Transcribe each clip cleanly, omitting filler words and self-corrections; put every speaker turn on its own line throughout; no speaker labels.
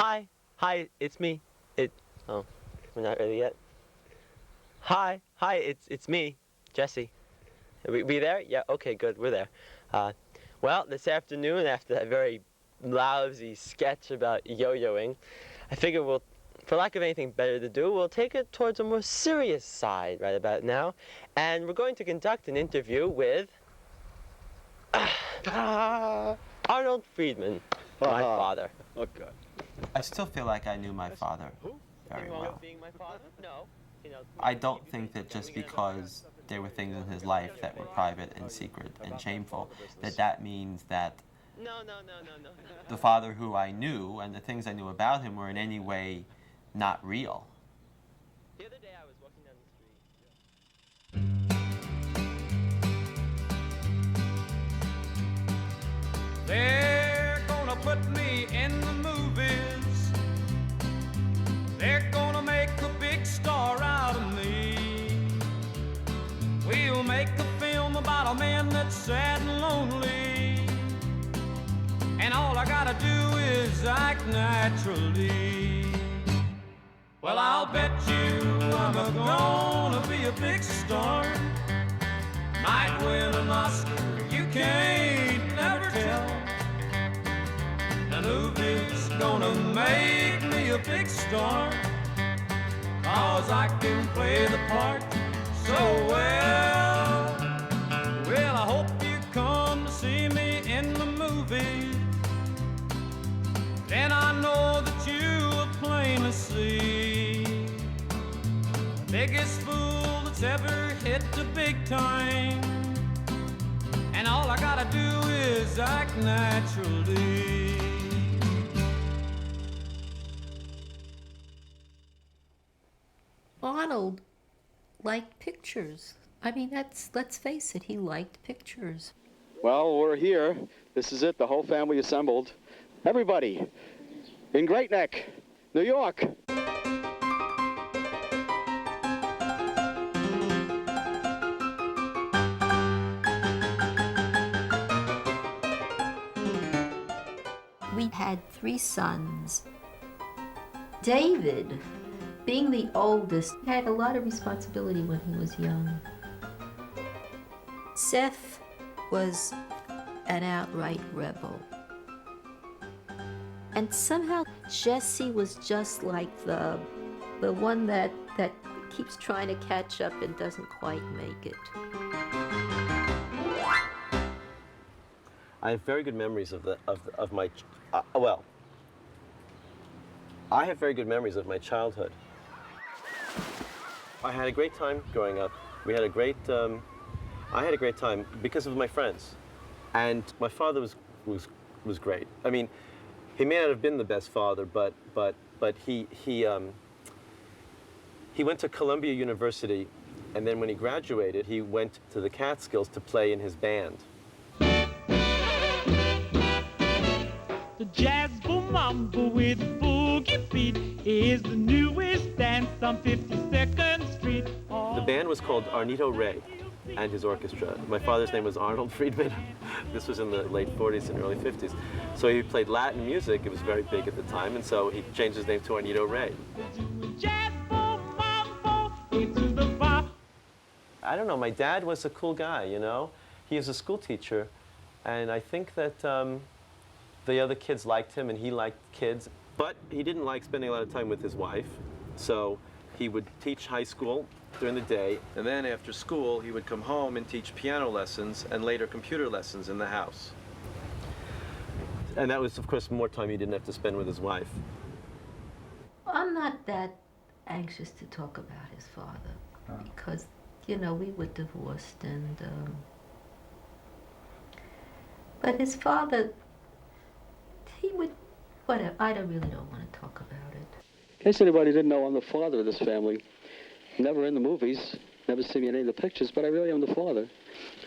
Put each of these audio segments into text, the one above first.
Hi, hi, it's me. Oh, we're not ready yet. Hi, it's me, Jesse. We there? Yeah, okay, good, we're there. Uh, well, this afternoon, after that very lousy sketch about yo-yoing, I figure we'll, for lack of anything better to do, we'll take it towards a more serious side right about now, and we're going to conduct an interview with Arnold Friedman, my father.
Oh, God.
I still feel like I knew my father very well.
Being my father? No.
I don't think that just because there were things in his life that were private and secret and shameful, that means that
No.
the father who I knew and the things I knew about him were in any way not real.
The other day I was walking down the street.
They're gonna put me in the movies. They're gonna make a big star out of me. We'll make a film about a man that's sad and lonely, and all I gotta do is act naturally. Well, I'll bet you I'm gonna be a big star. Might win an Oscar, you can't never tell. The movie's gonna make me a big star, 'cause I can play the part so well. Well, I hope you come to see me in the movie. Then I know that you will plainly see the biggest fool that's ever hit the big time, and all I gotta do is act naturally.
Arnold liked pictures. I mean, let's face it, he liked pictures.
Well, we're here. This is it, the whole family assembled. Everybody, in Great Neck, New York.
We had 3 sons. David, being the oldest, had a lot of responsibility when he was young. Seth was an outright rebel. And somehow Jesse was just like the one that keeps trying to catch up and doesn't quite make it.
I have very good memories of my I have very good memories of my childhood. I had a great time growing up. We had a great I had a great time because of my friends, and my father was great. I mean, he may not have been the best father, but he went to Columbia University, and then when he graduated, he went to the Catskills to play in his band.
The jazz boom mambo with boogie beat is the newest dance on 52nd Street.
The band was called Arnito Ray and his orchestra. My father's name was Arnold Friedman. This was in the late 40s and early 50s. So he played Latin music. It was very big at the time, and so he changed his name to Arnito Ray.
Jazz boom mambo into the bar.
I don't know, my dad was a cool guy, you know? He was a school teacher, and I think that the other kids liked him and he liked kids, but he didn't like spending a lot of time with his wife, so he would teach high school during the day, and then after school he would come home and teach piano lessons and later computer lessons in the house. And that was, of course, more time he didn't have to spend with his wife.
I'm not that anxious to talk about his father because, you know, we were divorced and but his father, he would, whatever, I really don't want to talk about it.
In case anybody didn't know, I'm the father of this family. Never in the movies, never see me in any of the pictures, but I really am the father.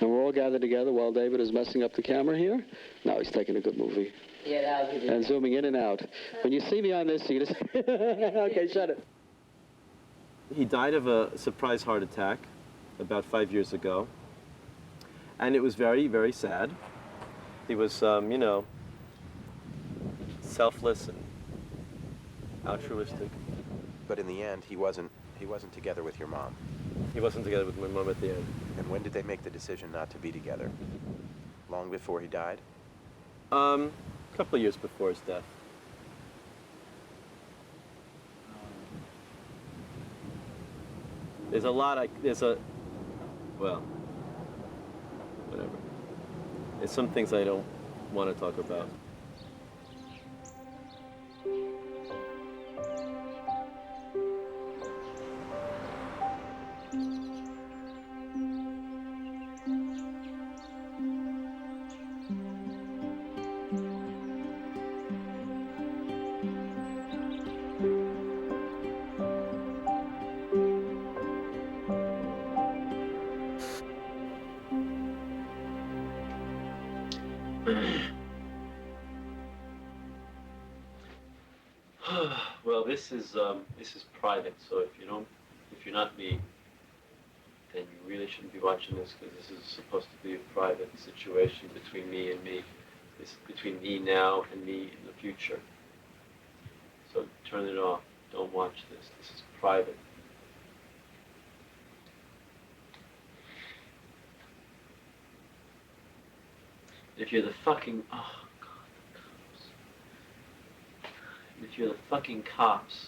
And we're all gathered together while David is messing up the camera here. Now he's taking a good movie.
Yeah,
and zooming in and out. When you see me on this, you just, okay, shut it.
He died of a surprise heart attack about 5 years ago, and it was very, very sad. He was, you know, selfless and altruistic.
But in the end, he wasn't together with your mom.
He wasn't together with my mom at the end.
And when did they make the decision not to be together? Long before he died?
A couple of years before his death. There's whatever. There's some things I don't want to talk about. Well, this is private. So if you're not me, then you really shouldn't be watching this, because this is supposed to be a private situation between me and me. This is between me now and me in the future. So turn it off. Don't watch this. This is private. If you're the fucking if you're the fucking cops,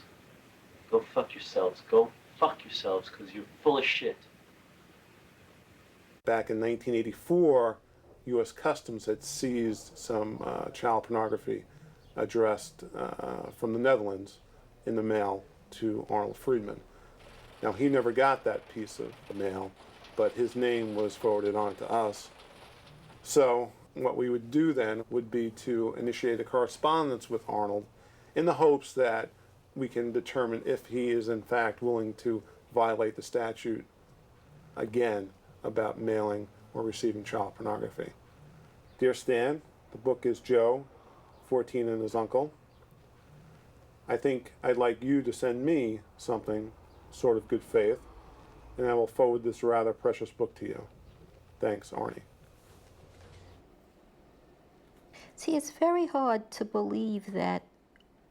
go fuck yourselves. Go fuck yourselves, because you're full of shit.
Back in 1984, U.S. Customs had seized some child pornography addressed from the Netherlands in the mail to Arnold Friedman. Now, he never got that piece of the mail, but his name was forwarded on to us. So what we would do then would be to initiate a correspondence with Arnold in the hopes that we can determine if he is in fact willing to violate the statute again about mailing or receiving child pornography. Dear Stan, the book is Joe, 14 and his uncle. I think I'd like you to send me something sort of good faith, and I will forward this rather precious book to you. Thanks, Arnie.
See, it's very hard to believe that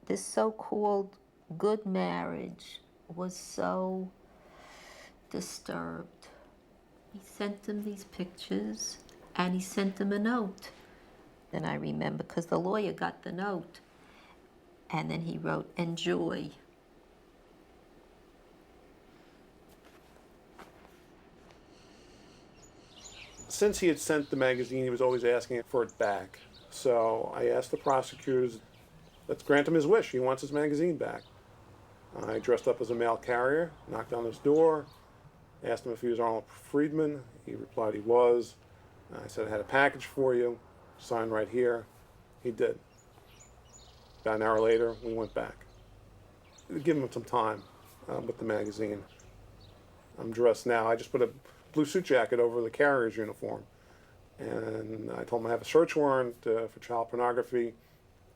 this so-called good marriage was so disturbed. He sent him these pictures, and he sent him a note. Then I remember, because the lawyer got the note, and then he wrote, "Enjoy."
Since he had sent the magazine, he was always asking for it back. So I asked the prosecutors, let's grant him his wish. He wants his magazine back. I dressed up as a mail carrier, knocked on his door, asked him if he was Arnold Friedman. He replied he was. I said, I had a package for you, signed right here. He did. About an hour later, we went back. Give him some time with the magazine. I'm dressed now. I just put a blue suit jacket over the carrier's uniform. And I told him I have a search warrant for child pornography.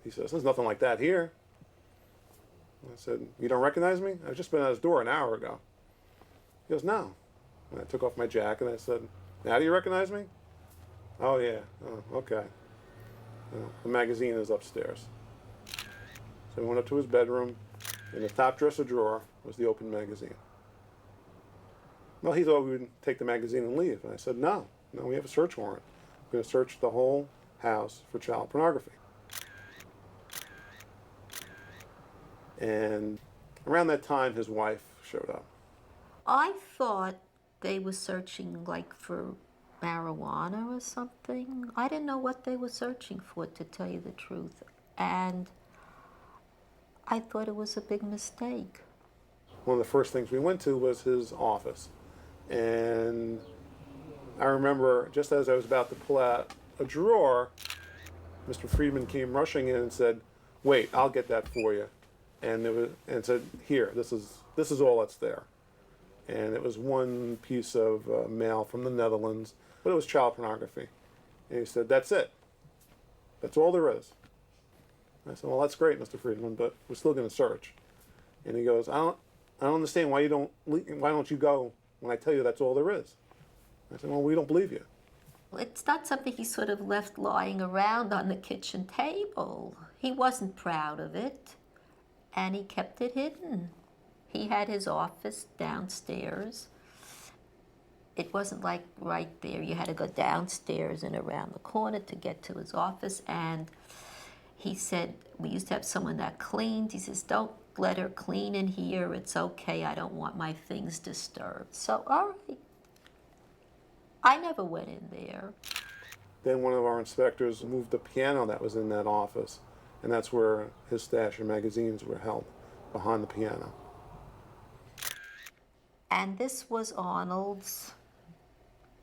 He says, there's nothing like that here. I said, you don't recognize me? I've just been at his door an hour ago. He goes, no. And I took off my jacket and I said, now do you recognize me? Oh, yeah. Oh, okay. The magazine is upstairs. So we went up to his bedroom. In the top dresser drawer was the open magazine. Well, he thought we would take the magazine and leave. And I said, no, we have a search warrant. We're going to search the whole house for child pornography. And around that time, his wife showed up.
I thought they were searching like for marijuana or something. I didn't know what they were searching for, to tell you the truth. And I thought it was a big mistake.
One of the first things we went to was his office. And I remember just as I was about to pull out a drawer, Mr. Friedman came rushing in and said, wait, I'll get that for you. And said, here, this is all that's there. And it was one piece of mail from the Netherlands, but it was child pornography. And he said, that's it. That's all there is. I said, well, that's great, Mr. Friedman, but we're still going to search. And he goes, I don't understand why don't you go when I tell you that's all there is. I said, well, we don't believe you.
It's not something he sort of left lying around on the kitchen table. He wasn't proud of it. and he kept it hidden. He had his office downstairs. It wasn't like right there. You had to go downstairs and around the corner to get to his office. And he said, we used to have someone that cleaned. He says, don't let her clean in here. It's okay. I don't want my things disturbed. So, all right. I never went in there.
Then one of our inspectors moved the piano that was in that office, and that's where his stash of magazines were held, behind the piano.
And this was Arnold's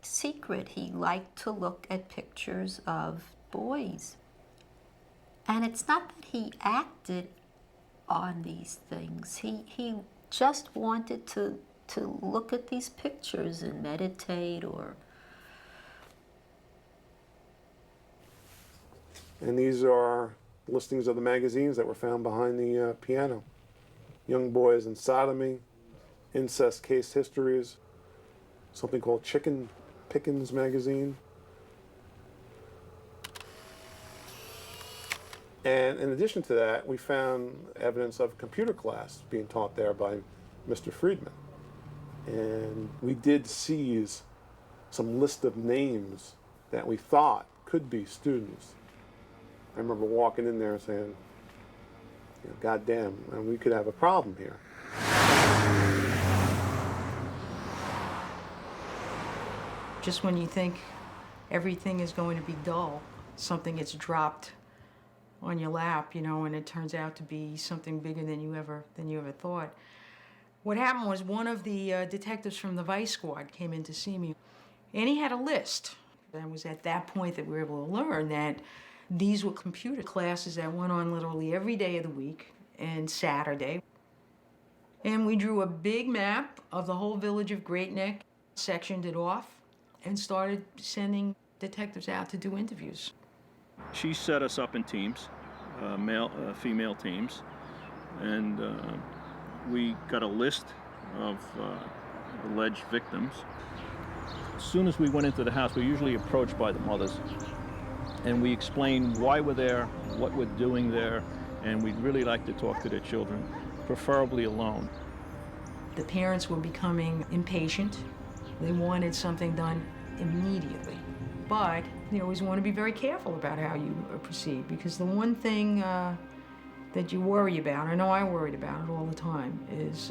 secret. He liked to look at pictures of boys. And it's not that he acted on these things. He just wanted to look at these pictures and meditate or...
And these are listings of the magazines that were found behind the piano. Young Boys and Sodomy, Incest Case Histories, something called Chicken Pickens magazine. And in addition to that, we found evidence of computer class being taught there by Mr. Friedman. And we did seize some list of names that we thought could be students. I remember walking in there and saying, you know, God damn, and we could have a problem here.
Just when you think everything is going to be dull, something gets dropped on your lap, you know, and it turns out to be something bigger than you ever thought. What happened was one of the detectives from the Vice Squad came in to see me, and he had a list. And it was at that point that we were able to learn that these were computer classes that went on literally every day of the week and Saturday. And we drew a big map of the whole village of Great Neck, sectioned it off, and started sending detectives out to do interviews.
She set us up in teams, female teams, and we got a list of alleged victims. As soon as we went into the house, we were usually approached by the mothers, and we explained why we're there, what we're doing there, and we'd really like to talk to their children, preferably alone.
The parents were becoming impatient. They wanted something done immediately. But you always want to be very careful about how you proceed, because the one thing that you worry about, I know I worried about it all the time, is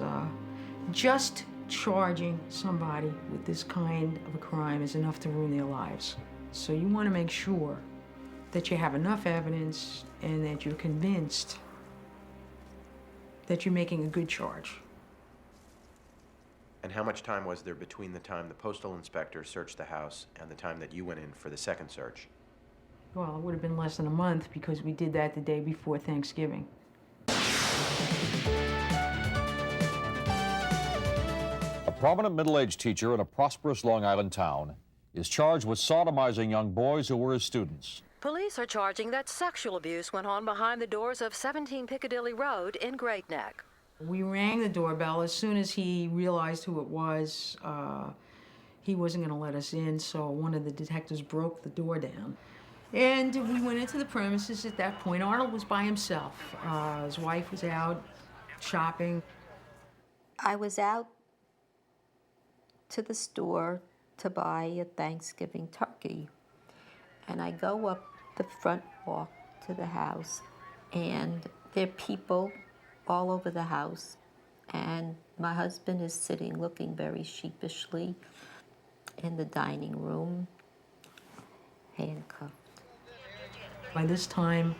just charging somebody with this kind of a crime is enough to ruin their lives. So you want to make sure that you have enough evidence and that you're convinced that you're making a good charge.
And how much time was there between the time the postal inspector searched the house and the time that you went in for the second search?
Well, it would have been less than a month because we did that the day before Thanksgiving.
A prominent middle-aged teacher in a prosperous Long Island town is charged with sodomizing young boys who were his students.
Police are charging that sexual abuse went on behind the doors of 17 Piccadilly Road in Great Neck.
We rang the doorbell. As soon as he realized who it was, he wasn't going to let us in, so one of the detectives broke the door down. And we went into the premises at that point. Arnold was by himself. His wife was out shopping.
I was out to the store to buy a Thanksgiving turkey. And I go up the front walk to the house, and there are people all over the house. And my husband is sitting looking very sheepishly in the dining room, handcuffed.
By this time,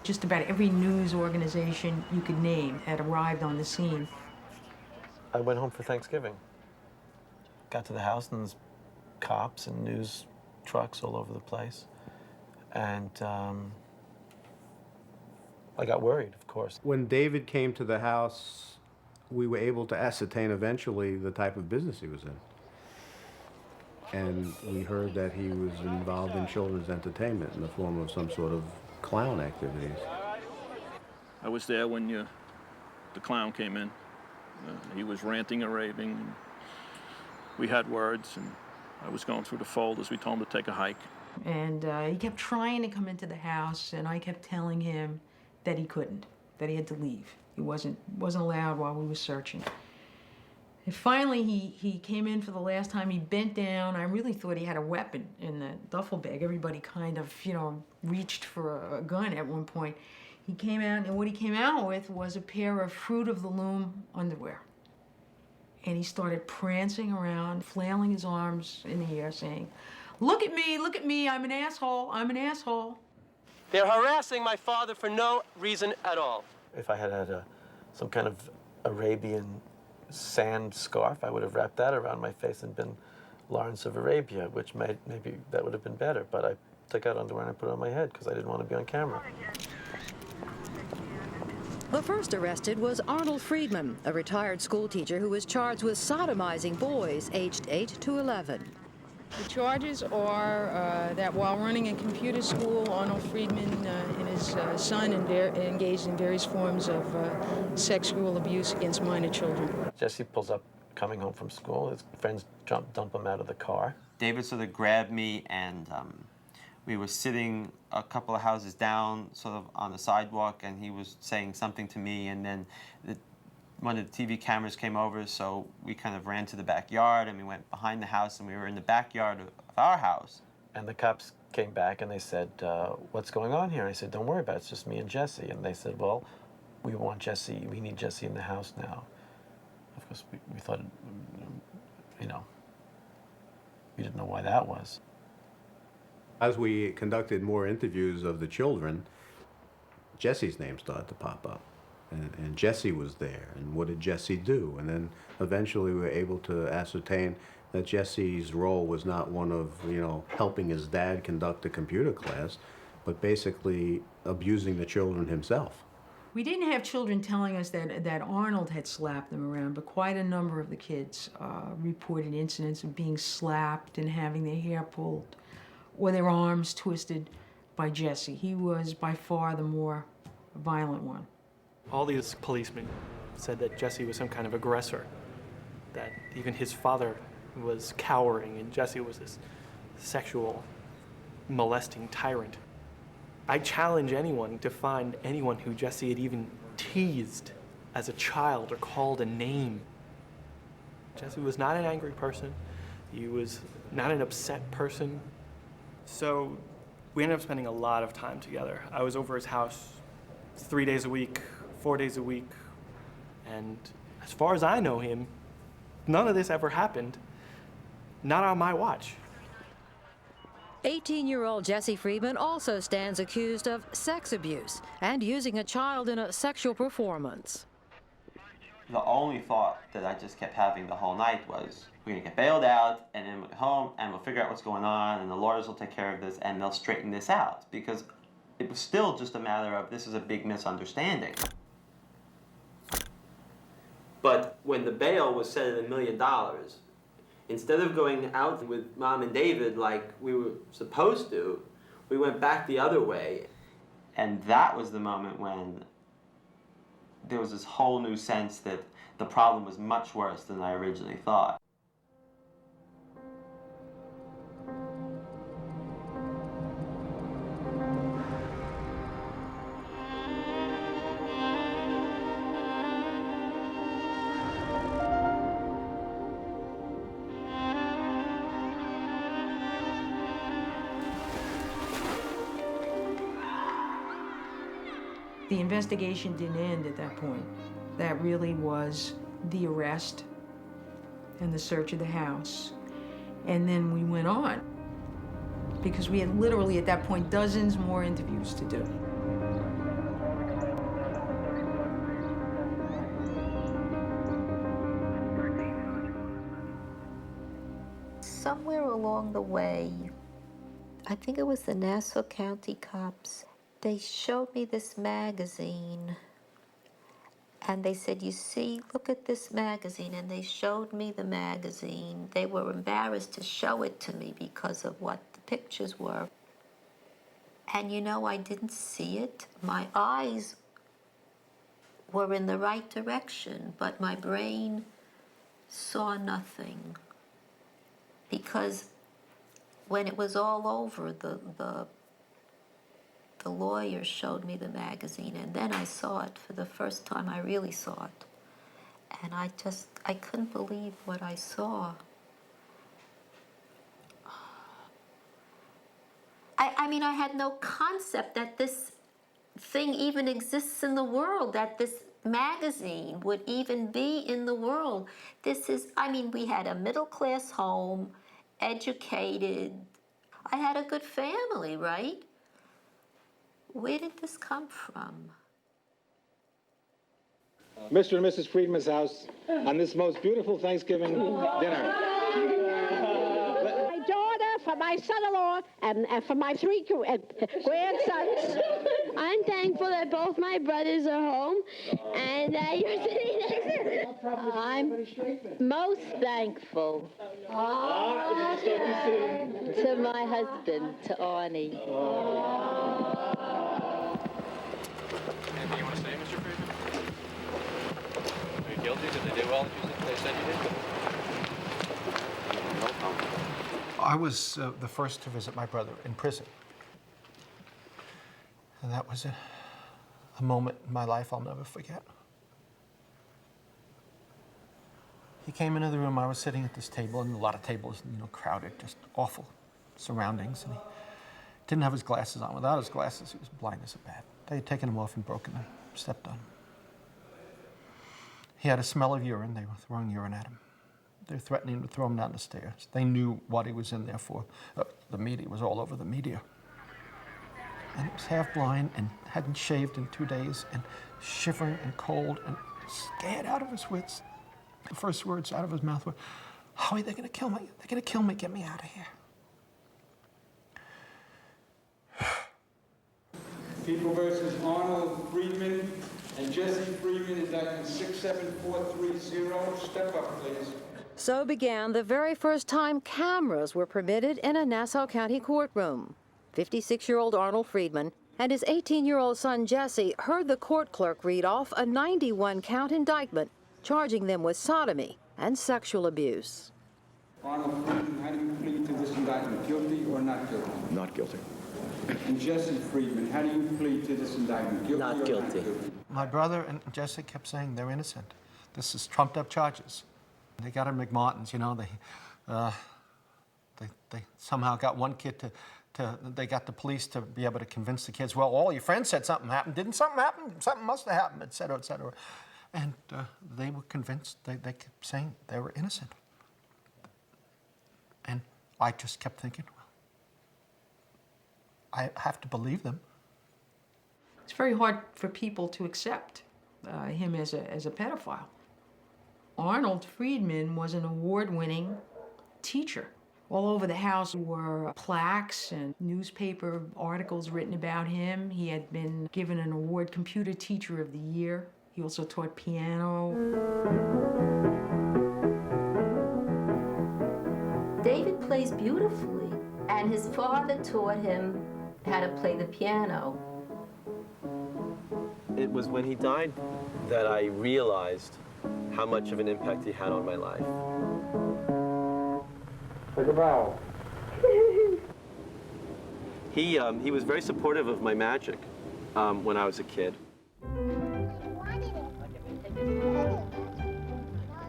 just about every news organization you could name had arrived on the scene.
I went home for Thanksgiving. Got to the house and there's cops and news trucks all over the place. And I got worried, of course.
When David came to the house, we were able to ascertain eventually the type of business he was in. And we heard that he was involved in children's entertainment in the form of some sort of clown activities.
I was there when the clown came in. He was ranting and raving. And we had words, and I was going through the folders. We told him to take a hike.
And he kept trying to come into the house, and I kept telling him that he couldn't, that he had to leave. He wasn't allowed while we were searching. And finally, he came in for the last time. He bent down. I really thought he had a weapon in the duffel bag. Everybody kind of, reached for a gun at one point. He came out, and what he came out with was a pair of Fruit of the Loom underwear. And he started prancing around, flailing his arms in the air, saying, look at me, I'm an asshole, I'm an asshole.
They're harassing my father for no reason at all.
If I had had some kind of Arabian sand scarf, I would have wrapped that around my face and been Lawrence of Arabia, which maybe that would have been better. But I took out underwear and I put it on my head because I didn't want to be on camera.
The first arrested was Arnold Friedman, a retired school teacher who was charged with sodomizing boys aged 8 to 11.
The charges are that while running a computer school, Arnold Friedman and his son engaged in various forms of sexual abuse against minor children.
Jesse pulls up coming home from school. His friends dump him out of the car.
David sort of grabbed me, and we were sitting a couple of houses down, sort of on the sidewalk, and he was saying something to me, and then one of the TV cameras came over, so we kind of ran to the backyard, and we went behind the house, and we were in the backyard of our house.
And the cops came back, and they said, what's going on here? And I said, don't worry about it, it's just me and Jesse. And they said, well, we need Jesse in the house now. Of course, we thought, we didn't know why that was.
As we conducted more interviews of the children, Jesse's name started to pop up. And Jesse was there, and what did Jesse do? And then eventually we were able to ascertain that Jesse's role was not one of, helping his dad conduct a computer class, but basically abusing the children himself.
We didn't have children telling us that Arnold had slapped them around, but quite a number of the kids reported incidents of being slapped and having their hair pulled or their arms twisted by Jesse. He was by far the more violent one.
All these policemen said that Jesse was some kind of aggressor, that even his father was cowering and Jesse was this sexual, molesting tyrant. I challenge anyone to find anyone who Jesse had even teased as a child or called a name. Jesse was not an angry person. He was not an upset person. So we ended up spending a lot of time together. I was over his house 3 days a week, 4 days a week, and as far as I know him, none of this ever happened. Not on my watch.
18-year-old Jesse Friedman also stands accused of sex abuse and using a child in a sexual performance.
The only thought that I just kept having the whole night was, we're gonna get bailed out, and then we'll get home, and we'll figure out what's going on, and the lawyers will take care of this, and they'll straighten this out. Because it was still just a matter of, this is a big misunderstanding. But when the bail was set at $1 million, instead of going out with Mom and David like we were supposed to, we went back the other way. And that was the moment when there was this whole new sense that the problem was much worse than I originally thought.
The investigation didn't end at that point. That really was the arrest and the search of the house. And then we went on, because we had literally at that point dozens more interviews to do.
Somewhere along the way, I think it was the Nassau County cops, they showed me this magazine, and they said, you see, look at this magazine, and they showed me the magazine. They were embarrassed to show it to me because of what the pictures were. And I didn't see it. My eyes were in the right direction, but my brain saw nothing. Because when it was all over, the the lawyer showed me the magazine, and then I saw it for the first time. I really saw it. And I couldn't believe what I saw. I mean, I had no concept that this thing even exists in the world, that this magazine would even be in the world. This is, I mean, we had a middle-class home, educated. I had a good family, right? Where did this come from?
Mr. and Mrs. Friedman's house on this most beautiful Thanksgiving dinner.
My daughter, for my son-in-law, and for my three grandsons. I'm thankful that both my brothers are home, and you're sitting next to them. I'm most thankful to my husband, to Arnie.
Anything you want to say, Mr. Friedman? Are you guilty? Did they do all that they said you did?
I was the first to visit my brother in prison. And that was a moment in my life I'll never forget. He came into the room, I was sitting at this table, and a lot of tables, you know, crowded, just awful surroundings. And he didn't have his glasses on. Without his glasses, he was blind as a bat. They had taken him off and broken him, stepped on him. He had a smell of urine. They were throwing urine at him. They were threatening to throw him down the stairs. They knew what he was in there for. The media was all over the media. And he was half blind and hadn't shaved in 2 days and shivering and cold and scared out of his wits. The first words out of his mouth were, "How are they going to kill me? They're going to kill me. Get me out of here."
People versus Arnold Friedman and Jesse Friedman is document 67430. Step up, please.
So began the very first time cameras were permitted in a Nassau County courtroom. 56-year-old Arnold Friedman and his 18-year-old son Jesse heard the court clerk read off a 91-count indictment charging them with sodomy and sexual abuse.
Arnold Friedman, how do you plead to this indictment? Guilty or not guilty?
Not guilty.
And Jesse Friedman, how do you plead to this indictment? Guilty or not guilty?
My brother and Jesse kept saying they're innocent. This is trumped up charges. They got him McMartin's, you know, they somehow got one kid they got the police to be able to convince the kids, well, all your friends said something happened. Didn't something happen? Something must have happened, et cetera, et cetera. And they were convinced, they kept saying they were innocent. And I just kept thinking, well, I have to believe them.
It's very hard for people to accept him as a pedophile. Arnold Friedman was an award-winning teacher. All over the house were plaques and newspaper articles written about him. He had been given an award, Computer Teacher of the Year. He also taught piano.
David plays beautifully, and his father taught him how to play the piano.
It was when he died that I realized how much of an impact he had on my life.
Take a bow.
He was very supportive of my magic when I was a kid.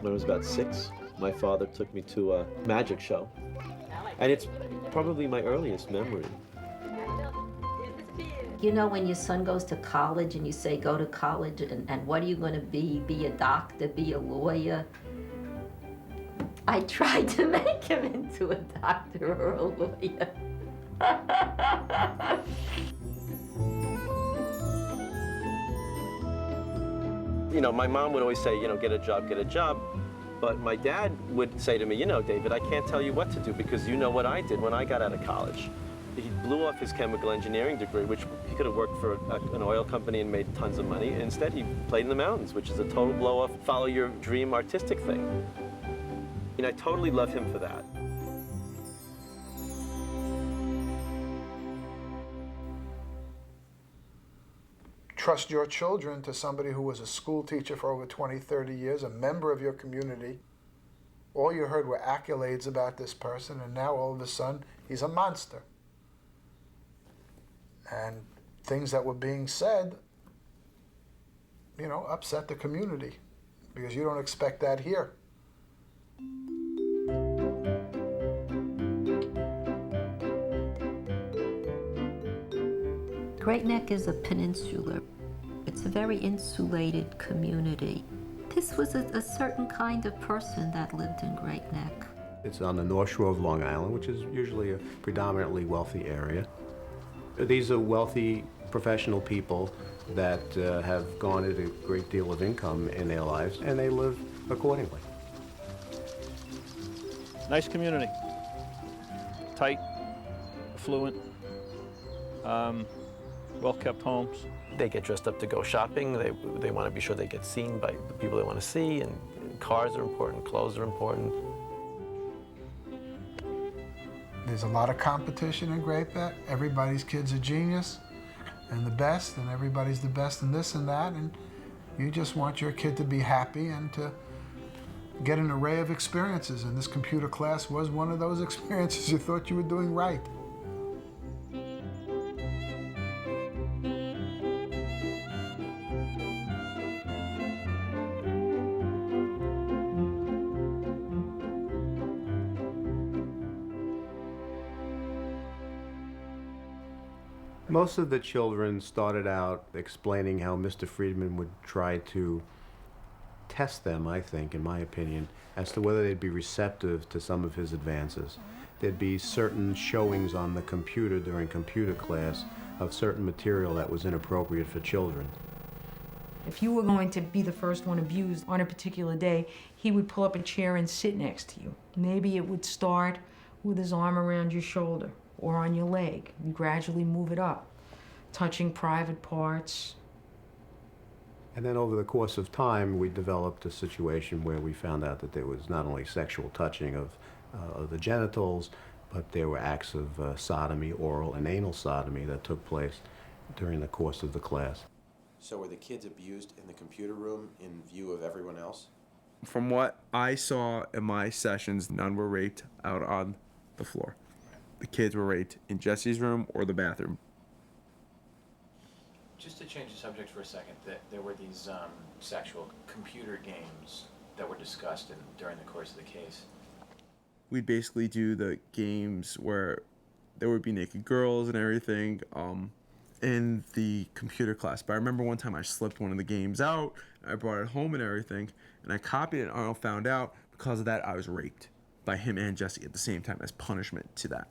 When I was about 6, my father took me to a magic show. And it's probably my earliest memory.
You know, when your son goes to college and you say, go to college, and what are you going to be? Be a doctor, be a lawyer? I tried to make him into a doctor or a lawyer.
You know, my mom would always say, you know, get a job, get a job. But my dad would say to me, you know, David, I can't tell you what to do because you know what I did when I got out of college. He blew off his chemical engineering degree, which he could have worked for an oil company and made tons of money. Instead, he played in the mountains, which is a total blow-off, follow your dream artistic thing. And I totally love him for that.
Trust your children to somebody who was a school teacher for over 20, 30 years, a member of your community. All you heard were accolades about this person, and now all of a sudden, he's a monster. And things that were being said, you know, upset the community, because you don't expect that here.
Great Neck is a peninsula. It's a very insulated community. This was a certain kind of person that lived in Great Neck.
It's on the North Shore of Long Island, which is usually a predominantly wealthy area. These are wealthy professional people that have garnered a great deal of income in their lives, and they live accordingly.
Nice community. Tight, affluent, well-kept homes.
They get dressed up to go shopping. They want to be sure they get seen by the people they want to see, and cars are important, clothes are important.
There's a lot of competition in Great Neck. Everybody's kid's a genius and the best, and everybody's the best in this and that, and you just want your kid to be happy and to get an array of experiences, and this computer class was one of those experiences you thought you were doing right.
Most of the children started out explaining how Mr. Friedman would try to test them, I think, in my opinion, as to whether they'd be receptive to some of his advances. There'd be certain showings on the computer during computer class of certain material that was inappropriate for children.
If you were going to be the first one abused on a particular day, he would pull up a chair and sit next to you. Maybe it would start with his arm around your shoulder or on your leg. You gradually move it up, touching private parts.
And then over the course of time, we developed a situation where we found out that there was not only sexual touching of the genitals, but there were acts of sodomy, oral and anal sodomy that took place during the course of the class.
So were the kids abused in the computer room in view of everyone else?
From what I saw in my sessions, none were raped out on the floor. The kids were raped in Jesse's room or the bathroom.
Just to change the subject for a second, there were these sexual computer games that were discussed during the course of the case.
We'd basically do the games where there would be naked girls and everything in the computer class. But I remember one time I slipped one of the games out, I brought it home and everything, and I copied it, and Arnold found out. Because of that, I was raped by him and Jesse at the same time as punishment to that.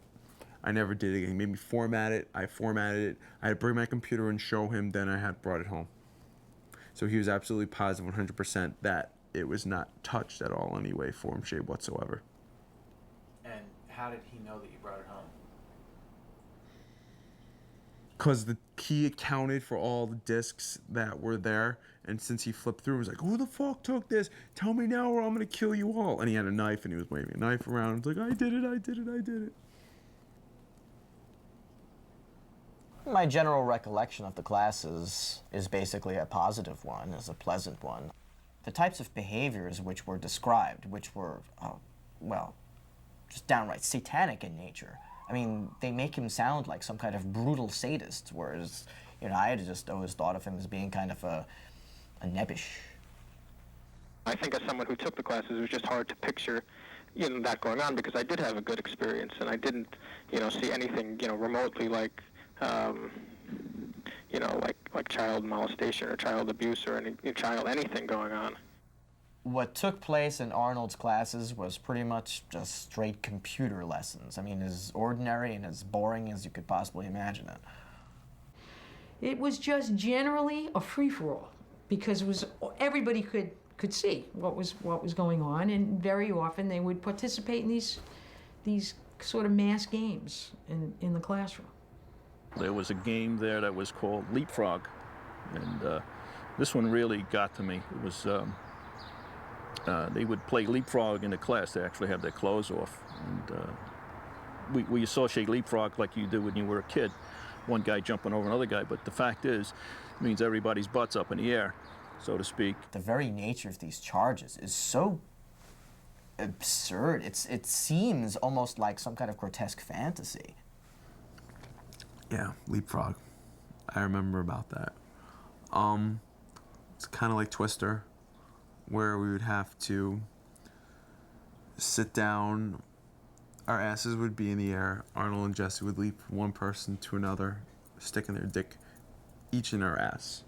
I never did it again. He made me format it. I formatted it. I had to bring my computer and show him. Then I had brought it home. So he was absolutely positive 100% that it was not touched at all, any way, form, shape whatsoever.
And how did he know that you brought it home?
Because he accounted for all the discs that were there, and since he flipped through, he was like, "Who the fuck took this? Tell me now, or I'm gonna kill you all." And he had a knife, and he was waving a knife around. He was like, "I did it, I did it, I did it."
My general recollection of the classes is basically a positive one, is a pleasant one. The types of behaviors which were described, which were, well, just downright satanic in nature. I mean, they make him sound like some kind of brutal sadist, whereas, you know, I had just always thought of him as being kind of a nebbish.
I think as someone who took the classes, it was just hard to picture, you know, that going on, because I did have a good experience, and I didn't, you know, see anything, you know, remotely like, you know, like child molestation or child abuse or anything going on.
What took place in Arnold's classes was pretty much just straight computer lessons. I mean, as ordinary and as boring as you could possibly imagine it.
It was just generally a free-for-all, because it was everybody could see what was going on, and very often they would participate in these sort of mass games in the classroom.
There was a game there that was called Leapfrog, and this one really got to me. It was they would play Leapfrog in the class. They actually had their clothes off, and we associate Leapfrog like you do when you were a kid, one guy jumping over another guy. But the fact is, it means everybody's butt's up in the air, so to speak.
The very nature of these charges is so absurd. It seems almost like some kind of grotesque fantasy.
Yeah, Leapfrog. I remember about that. It's kind of like Twister, where we would have to sit down. Our asses would be in the air. Arnold and Jesse would leap from one person to another, sticking their dick each in our ass.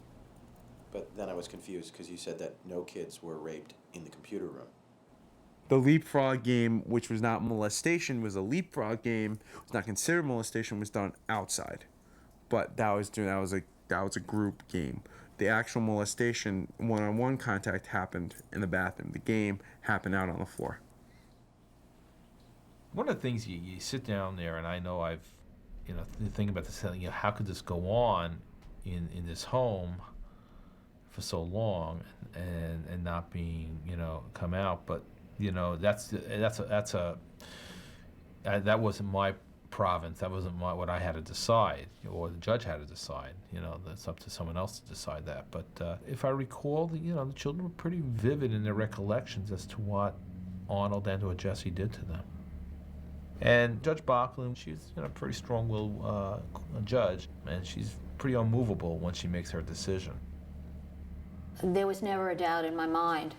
But then I was confused because you said that no kids were raped in the computer room.
The leapfrog game, which was not molestation, was a leapfrog game. It was not considered molestation. Was done outside, but that was a group game. The actual molestation, one-on-one contact, happened in the bathroom. The game happened out on the floor.
One of the things you sit down there, and I know I've, think about this, how could this go on in this home for so long and not being, come out? But, that wasn't my province. That wasn't what I had to decide, or the judge had to decide. That's up to someone else to decide that. But if I recall, the children were pretty vivid in their recollections as to what Arnold and or Jesse did to them. And Judge Bachland, she's a pretty strong-willed judge, and she's pretty unmovable when she makes her decision.
There was never a doubt in my mind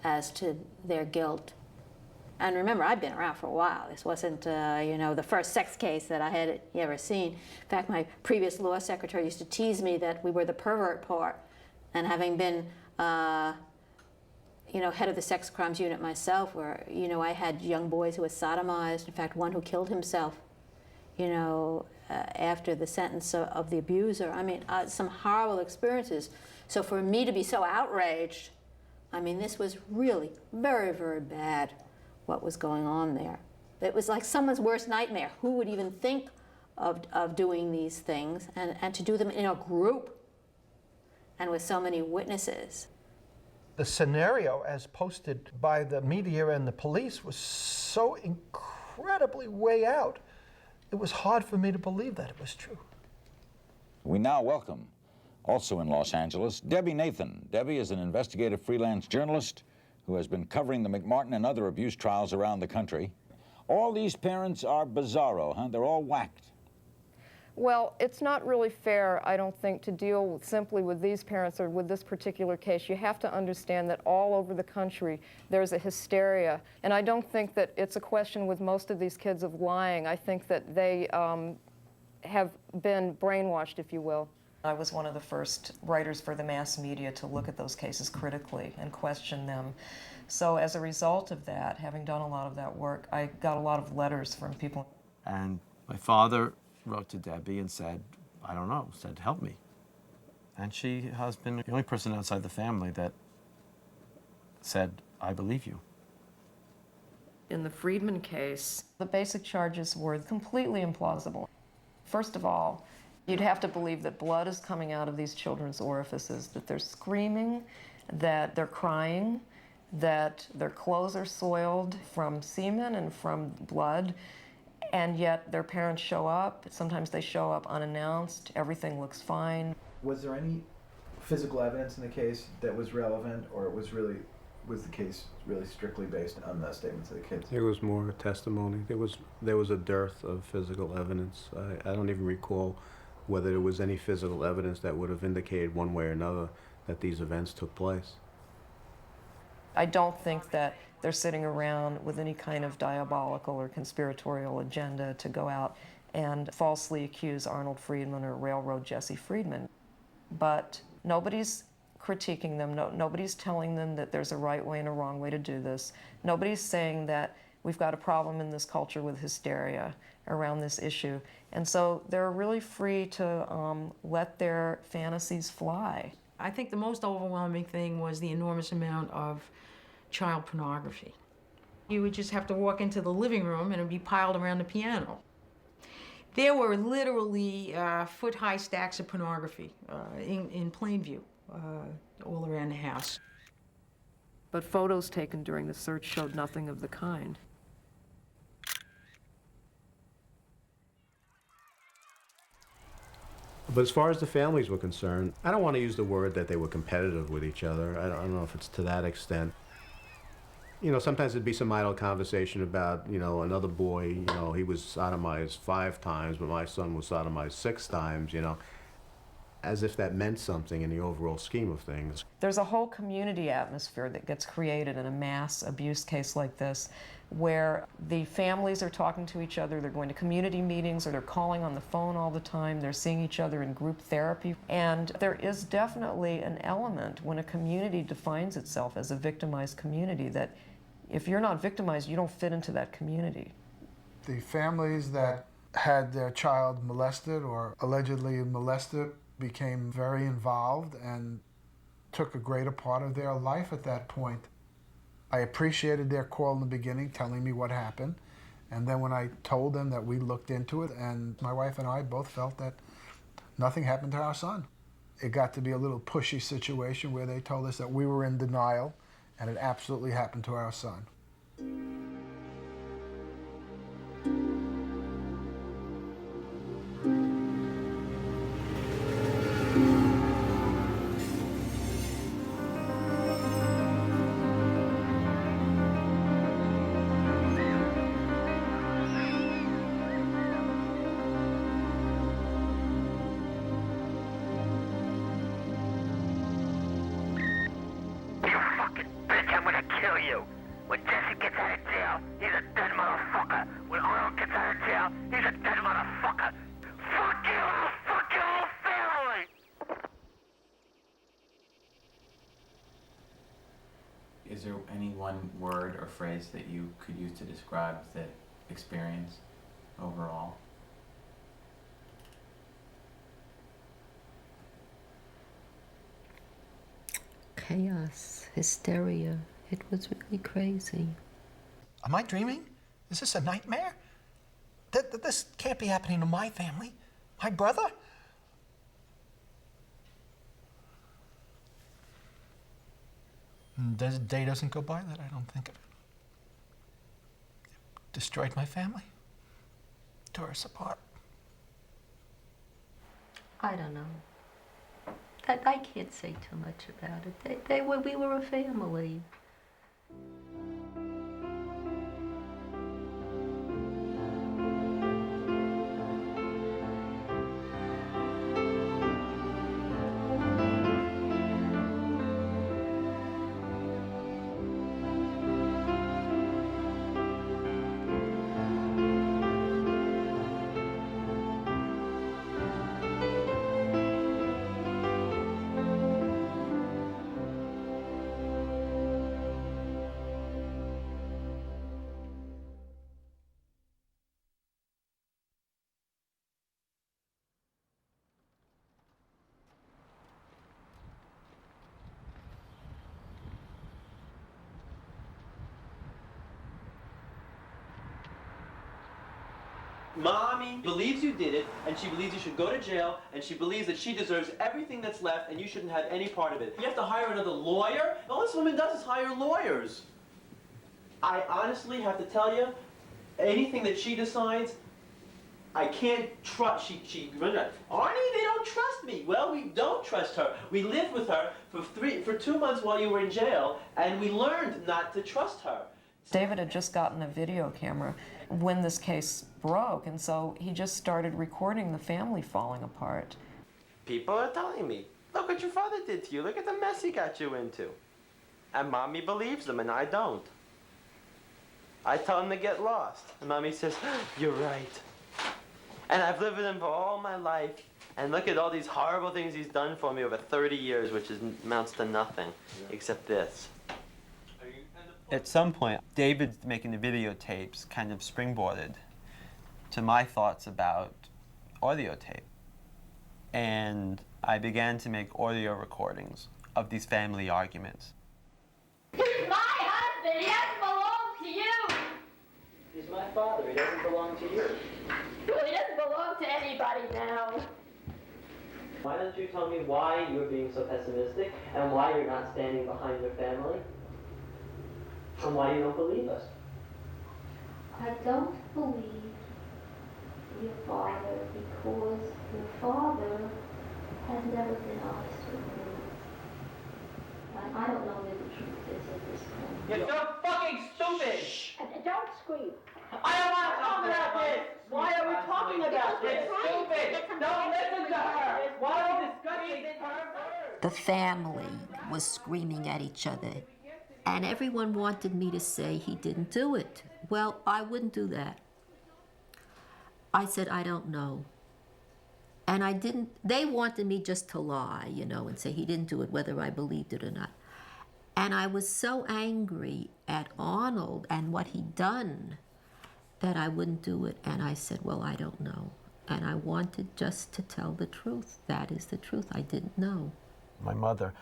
as to their guilt. And remember, I'd been around for a while. This wasn't, the first sex case that I had ever seen. In fact, my previous law secretary used to tease me that we were the pervert part. And having been, head of the sex crimes unit myself, where, I had young boys who were sodomized. In fact, one who killed himself, after the sentence of the abuser. I mean, some horrible experiences. So for me to be so outraged, this was really very, very bad, what was going on there. It was like someone's worst nightmare. Who would even think of doing these things, and to do them in a group and with so many witnesses?
The scenario as posted by the media and the police was so incredibly way out. It was hard for me to believe that it was true.
We now welcome, also in Los Angeles, Debbie Nathan. Debbie is an investigative freelance journalist who has been covering the McMartin and other abuse trials around the country. All these parents are bizarro, huh? They're all whacked.
Well, it's not really fair, I don't think, to deal simply with these parents or with this particular case. You have to understand that all over the country there's a hysteria. And I don't think that it's a question with most of these kids of lying. I think that they have been brainwashed, if you will.
I was one of the first writers for the mass media to look at those cases critically and question them. So as a result of that, having done a lot of that work, I got a lot of letters from people.
And my father wrote to Debbie and said, I don't know, said, help me. And she has been the only person outside the family that said, I believe you.
In the Friedman case, the basic charges were completely implausible. First of all, you'd have to believe that blood is coming out of these children's orifices, that they're screaming, that they're crying, that their clothes are soiled from semen and from blood, and yet their parents show up. Sometimes they show up unannounced. Everything looks fine.
Was there any physical evidence in the case that was relevant, or was the case really strictly based on the statements of the kids?
There was more testimony. There was a dearth of physical evidence. I don't even recall whether there was any physical evidence that would have indicated one way or another that these events took place.
I don't think that they're sitting around with any kind of diabolical or conspiratorial agenda to go out and falsely accuse Arnold Friedman or railroad Jesse Friedman. But nobody's critiquing them. Nobody's telling them that there's a right way and a wrong way to do this. Nobody's saying that we've got a problem in this culture with hysteria around this issue. And so they're really free to let their fantasies fly.
I think the most overwhelming thing was the enormous amount of child pornography. You would just have to walk into the living room and it would be piled around the piano. There were literally foot-high stacks of pornography in plain view all around the house.
But photos taken during the search showed nothing of the kind.
But as far as the families were concerned, I don't want to use the word that they were competitive with each other. I don't know if it's to that extent. Sometimes there'd be some idle conversation about, another boy, he was sodomized 5 times, but my son was sodomized 6 times, as if that meant something in the overall scheme of things.
There's a whole community atmosphere that gets created in a mass abuse case like this, where the families are talking to each other, they're going to community meetings, or they're calling on the phone all the time, they're seeing each other in group therapy. And there is definitely an element when a community defines itself as a victimized community that if you're not victimized, you don't fit into that community.
The families that had their child molested or allegedly molested became very involved and took a greater part of their life at that point. I appreciated their call in the beginning, telling me what happened. And then when I told them that we looked into it, and my wife and I both felt that nothing happened to our son. It got to be a little pushy situation where they told us that we were in denial and it absolutely happened to our son.
Is there any one word or phrase that you could use to describe the experience overall?
Chaos, hysteria. It was really crazy.
Am I dreaming? Is this a nightmare? This can't be happening to my family. My brother? The day doesn't go by that I don't think of it. Destroyed my family. Tore us apart.
I don't know. I can't say too much about it. We were a family.
Mommy believes you did it, and she believes you should go to jail, and she believes that she deserves everything that's left, and you shouldn't have any part of it. You have to hire another lawyer? All this woman does is hire lawyers. I honestly have to tell you, anything that she decides, I can't trust. Arnie, they don't trust me. Well, we don't trust her. We lived with her for 2 months while you were in jail, and we learned not to trust her.
David had just gotten a video camera when this case broke, and so he just started recording the family falling apart.
People are telling me, look what your father did to you. Look at the mess he got you into. And Mommy believes them, and I don't. I tell him to get lost, and Mommy says, you're right. And I've lived with him for all my life, and look at all these horrible things he's done for me over 30 years, which amounts to nothing, except this.
At some point, David making the videotapes kind of springboarded to my thoughts about audio tape. And I began to make audio recordings of these family arguments.
He's my husband. He doesn't belong to you.
He's my father. He doesn't belong to you.
Well, he doesn't belong to anybody now.
Why don't you tell me why you're being so pessimistic and why you're not standing behind your family? And why you don't believe us?
I don't believe your father because your father has never been honest with me. I don't know where the truth is at this point.
You're so fucking stupid!
Shh. Don't scream.
I don't want to talk about this! Why are we talking about this? It's stupid! Don't listen to her! Why are we discussing
the family was screaming at each other. And everyone wanted me to say he didn't do it. Well, I wouldn't do that. I said, I don't know. And I didn't, they wanted me just to lie, you know, and say he didn't do it, whether I believed it or not. And I was so angry at Arnold and what he'd done that I wouldn't do it. And I said, well, I don't know. And I wanted just to tell the truth. That is the truth. I didn't know.
My mother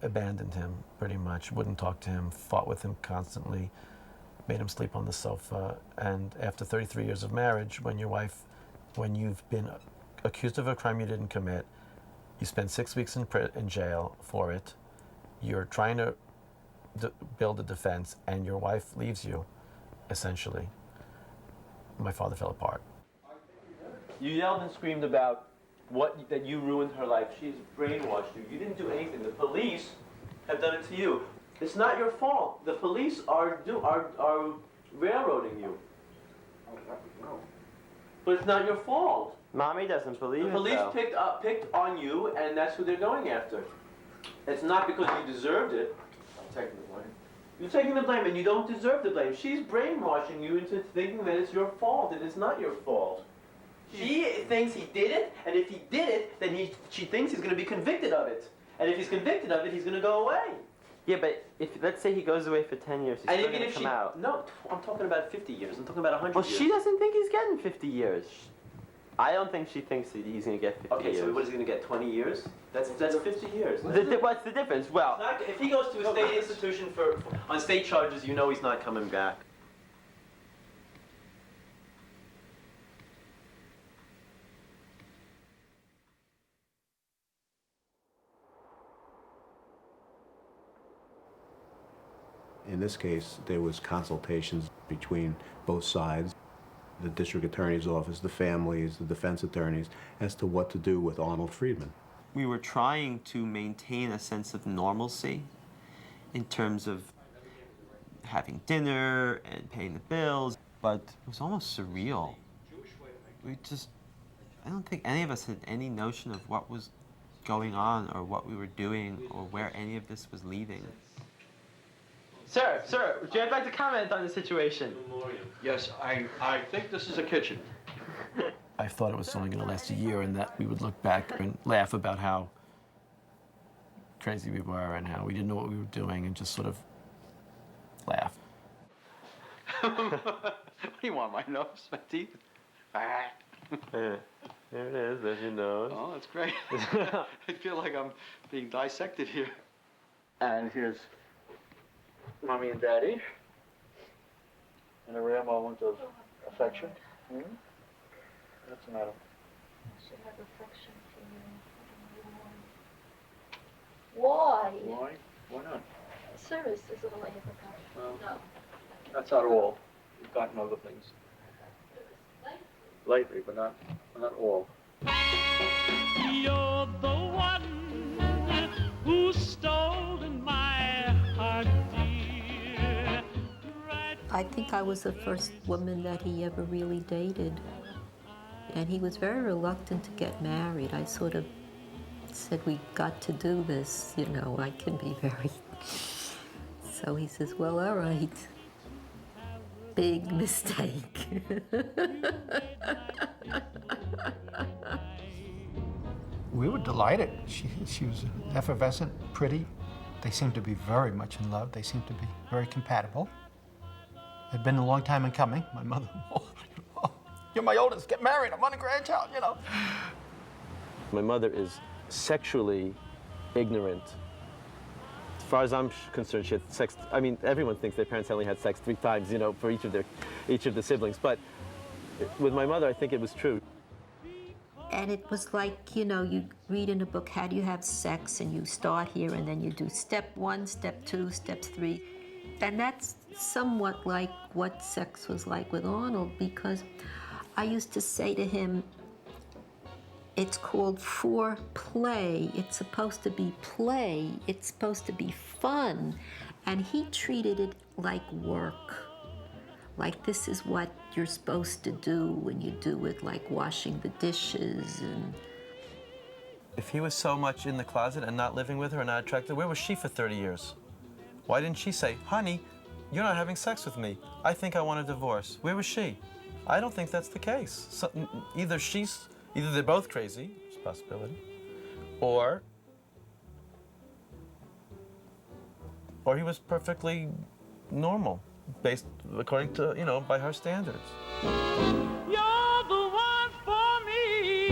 abandoned him pretty much, wouldn't talk to him, fought with him constantly, made him sleep on the sofa. And after 33 years of marriage, when you've been accused of a crime you didn't commit, you spend 6 weeks in jail for it, you're trying to build a defense, and your wife leaves you, essentially. My father fell apart.
You yelled and screamed about that you ruined her life. She's brainwashed you. You didn't do anything. The police have done it to you. It's not your fault. The police are railroading you. But it's not your fault.
Mommy doesn't believe
the
it,
police
though.
picked on you, and that's who they're going after. It's not because you deserved it. I'm taking the blame. You're taking the blame, and you don't deserve the blame. She's brainwashing you into thinking that it's your fault, and it's not your fault. She thinks he did it, and if he did it, then she thinks he's going to be convicted of it. And if he's convicted of it, he's going to go away.
Yeah, but if let's say he goes away for 10 years, he's still going to come out.
No, I'm talking about 50 years. I'm talking about 100
well,
years.
she doesn't think he's getting 50 years. I don't think she thinks that he's going to get 50 years.
Okay, so what is he going to get, 20 years? That's 50 years.
What's the difference? Well,
if he goes to a state institution on state charges, you know he's not coming back.
In this case, there was consultations between both sides, the district attorney's office, the families, the defense attorneys, as to what to do with Arnold Friedman.
we were trying to maintain a sense of normalcy in terms of having dinner and paying the bills, but it was almost surreal. I don't think any of us had any notion of what was going on or what we were doing or where any of this was leading. Sir, would you like to comment on the situation?
Yes, I think this is a kitchen.
I thought it was only going to last a year and that we would look back and laugh about how crazy we were and how we didn't know what we were doing and just sort of laugh.
What do you want, my nose, my teeth? There it is, there's your nose.
Oh, that's great. I feel like I'm being dissected here. And here's Mommy and Daddy. In a rare moment of affection. Hmm? What's the matter?
She has affection for you. Why?
Why? Why not?
Serious, is it like affection?
Well,
No.
that's not all. We've gotten other things. Lately, but not all.
You're the one who's stolen my heart, dear.
I think I was the first woman that he ever really dated. And he was very reluctant to get married. I sort of said, we got to do this, you know, I can be very... So he says, well, all right. Big mistake.
We were delighted. She was effervescent, pretty. They seemed to be very much in love. They seemed to be very compatible. It had been a long time in coming. My mother, oh, you're my oldest, get married, I'm on a grandchild, you know.
My mother is sexually ignorant. As far as I'm concerned, she had sex. I mean, everyone thinks their parents only had sex 3 times, you know, for each of the siblings. But with my mother, I think it was true.
And it was like, you know, you read in a book, how do you have sex? And you start here, and then you do step 1, step 2, step 3. And that's somewhat like what sex was like with Arnold, because I used to say to him, it's called foreplay. It's supposed to be play. It's supposed to be fun. And he treated it like work. Like this is what you're supposed to do when you do it, like washing the dishes. And
If he was so much in the closet and not living with her and not attracted, where was she for 30 years? Why didn't she say, honey, you're not having sex with me. I think I want a divorce. Where was she? I don't think that's the case. So, either they're both crazy, it's a possibility, or he was perfectly normal, based according to, by her standards.
You're the one for me.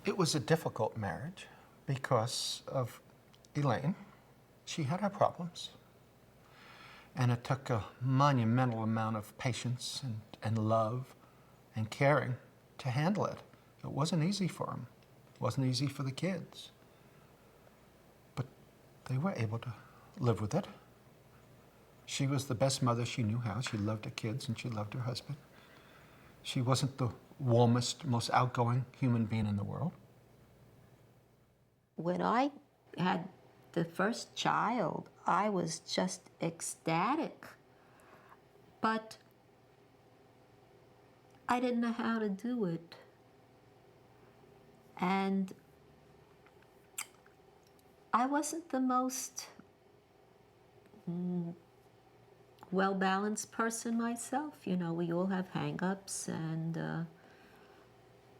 It was a difficult marriage because of Elaine. She had her problems. And it took a monumental amount of patience and love and caring to handle it. It wasn't easy for him. It wasn't easy for the kids. But they were able to live with it. She was the best mother she knew how. She loved her kids and she loved her husband. She wasn't the warmest, most outgoing human being in the world.
When I had the first child, I was just ecstatic. But I didn't know how to do it. And I wasn't the most well-balanced person myself. You know, we all have hang-ups, and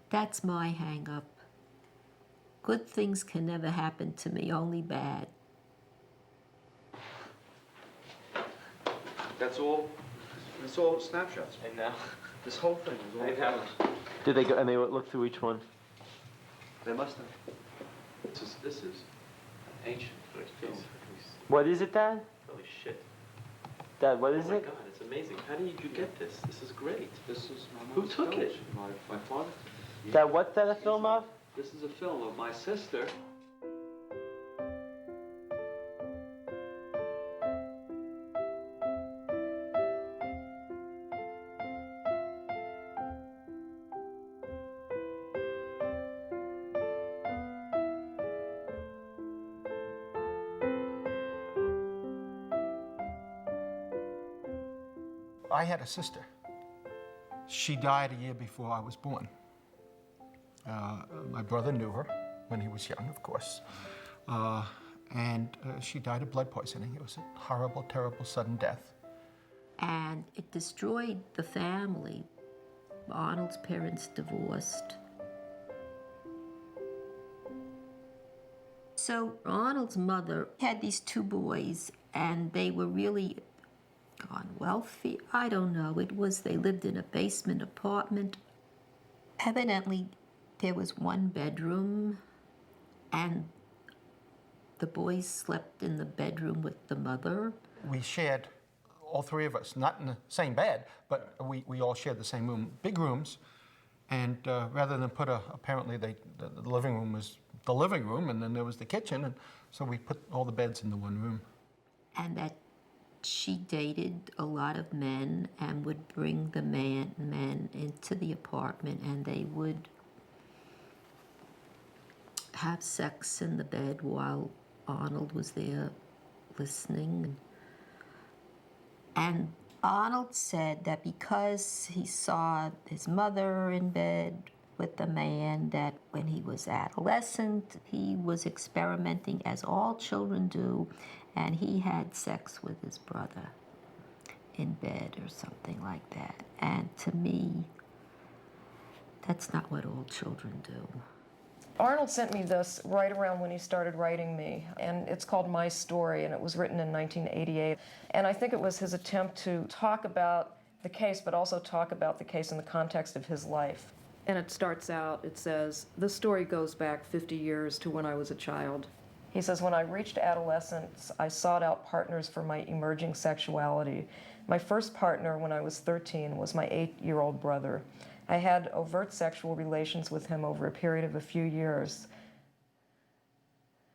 that's my hang-up. Good things can never happen to me, only bad.
That's all snapshots.
I know.
This whole thing is all.
I know. Did they go, and they look through each one?
They must have. This is ancient.
What is it, Dad?
Holy shit.
Dad, what is
Oh my
it?
God, it's amazing. How did you get this? This is great.
This is my
Who
mom's
took
film.
it?
My father.
Dad, what's that a film of?
This is a film of my sister.
I had a sister. She died a year before I was born. My brother knew her when he was young, of course. And she died of blood poisoning. It was a horrible, terrible, sudden death.
And it destroyed the family. Arnold's parents divorced. So Arnold's mother had these two boys, and they were really wealthy. I don't know. They lived in a basement apartment. Evidently, there was one bedroom, and the boys slept in the bedroom with the mother.
We shared, all three of us, not in the same bed, but we all shared the same room, big rooms. And rather than put apparently the living room was the living room, and then there was the kitchen, and so we put all the beds into one room.
And that she dated a lot of men and would bring the men into the apartment, and they would have sex in the bed while Arnold was there listening. And Arnold said that because he saw his mother in bed with the man, that when he was adolescent, he was experimenting, as all children do, and he had sex with his brother in bed or something like that. And to me, that's not what all children do.
Arnold sent me this right around when he started writing me, and it's called My Story, and it was written in 1988. And I think it was his attempt to talk about the case, but also talk about the case in the context of his life. And it starts out, it says, "The story goes back 50 years to when I was a child." He says, "When I reached adolescence, I sought out partners for my emerging sexuality. My first partner when I was 13 was my 8-year-old brother. I had overt sexual relations with him over a period of a few years."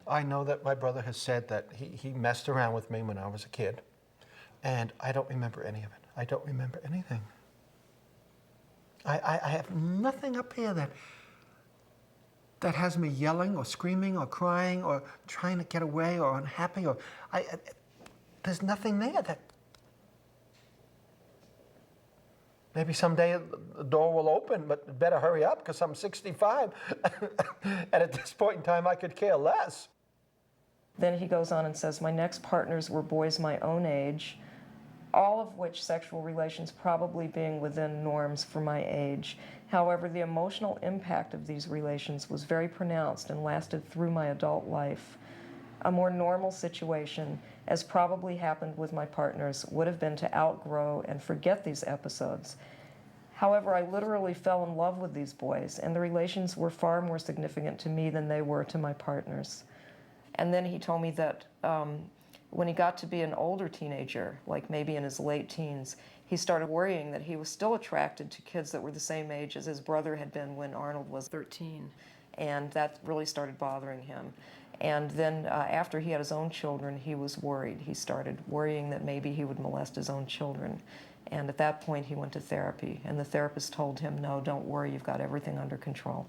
I know that my brother has said that he messed around with me when I was a kid, and I don't remember any of it. I don't remember anything. I have nothing up here that has me yelling or screaming or crying or trying to get away or unhappy or there's nothing there that Maybe someday the door will open, but better hurry up because I'm 65. And at this point in time, I could care less.
Then he goes on and says, my next partners were boys my own age, all of which sexual relations probably being within norms for my age. However, the emotional impact of these relations was very pronounced and lasted through my adult life. A more normal situation, as probably happened with my partners, would have been to outgrow and forget these episodes. However, I literally fell in love with these boys, and the relations were far more significant to me than they were to my partners. And then he told me that when he got to be an older teenager, like maybe in his late teens, he started worrying that he was still attracted to kids that were the same age as his brother had been when Arnold was 13. And that really started bothering him. And then after he had his own children, he was worried. He started worrying that maybe he would molest his own children. And at that point, he went to therapy. And the therapist told him, no, don't worry, you've got everything under control.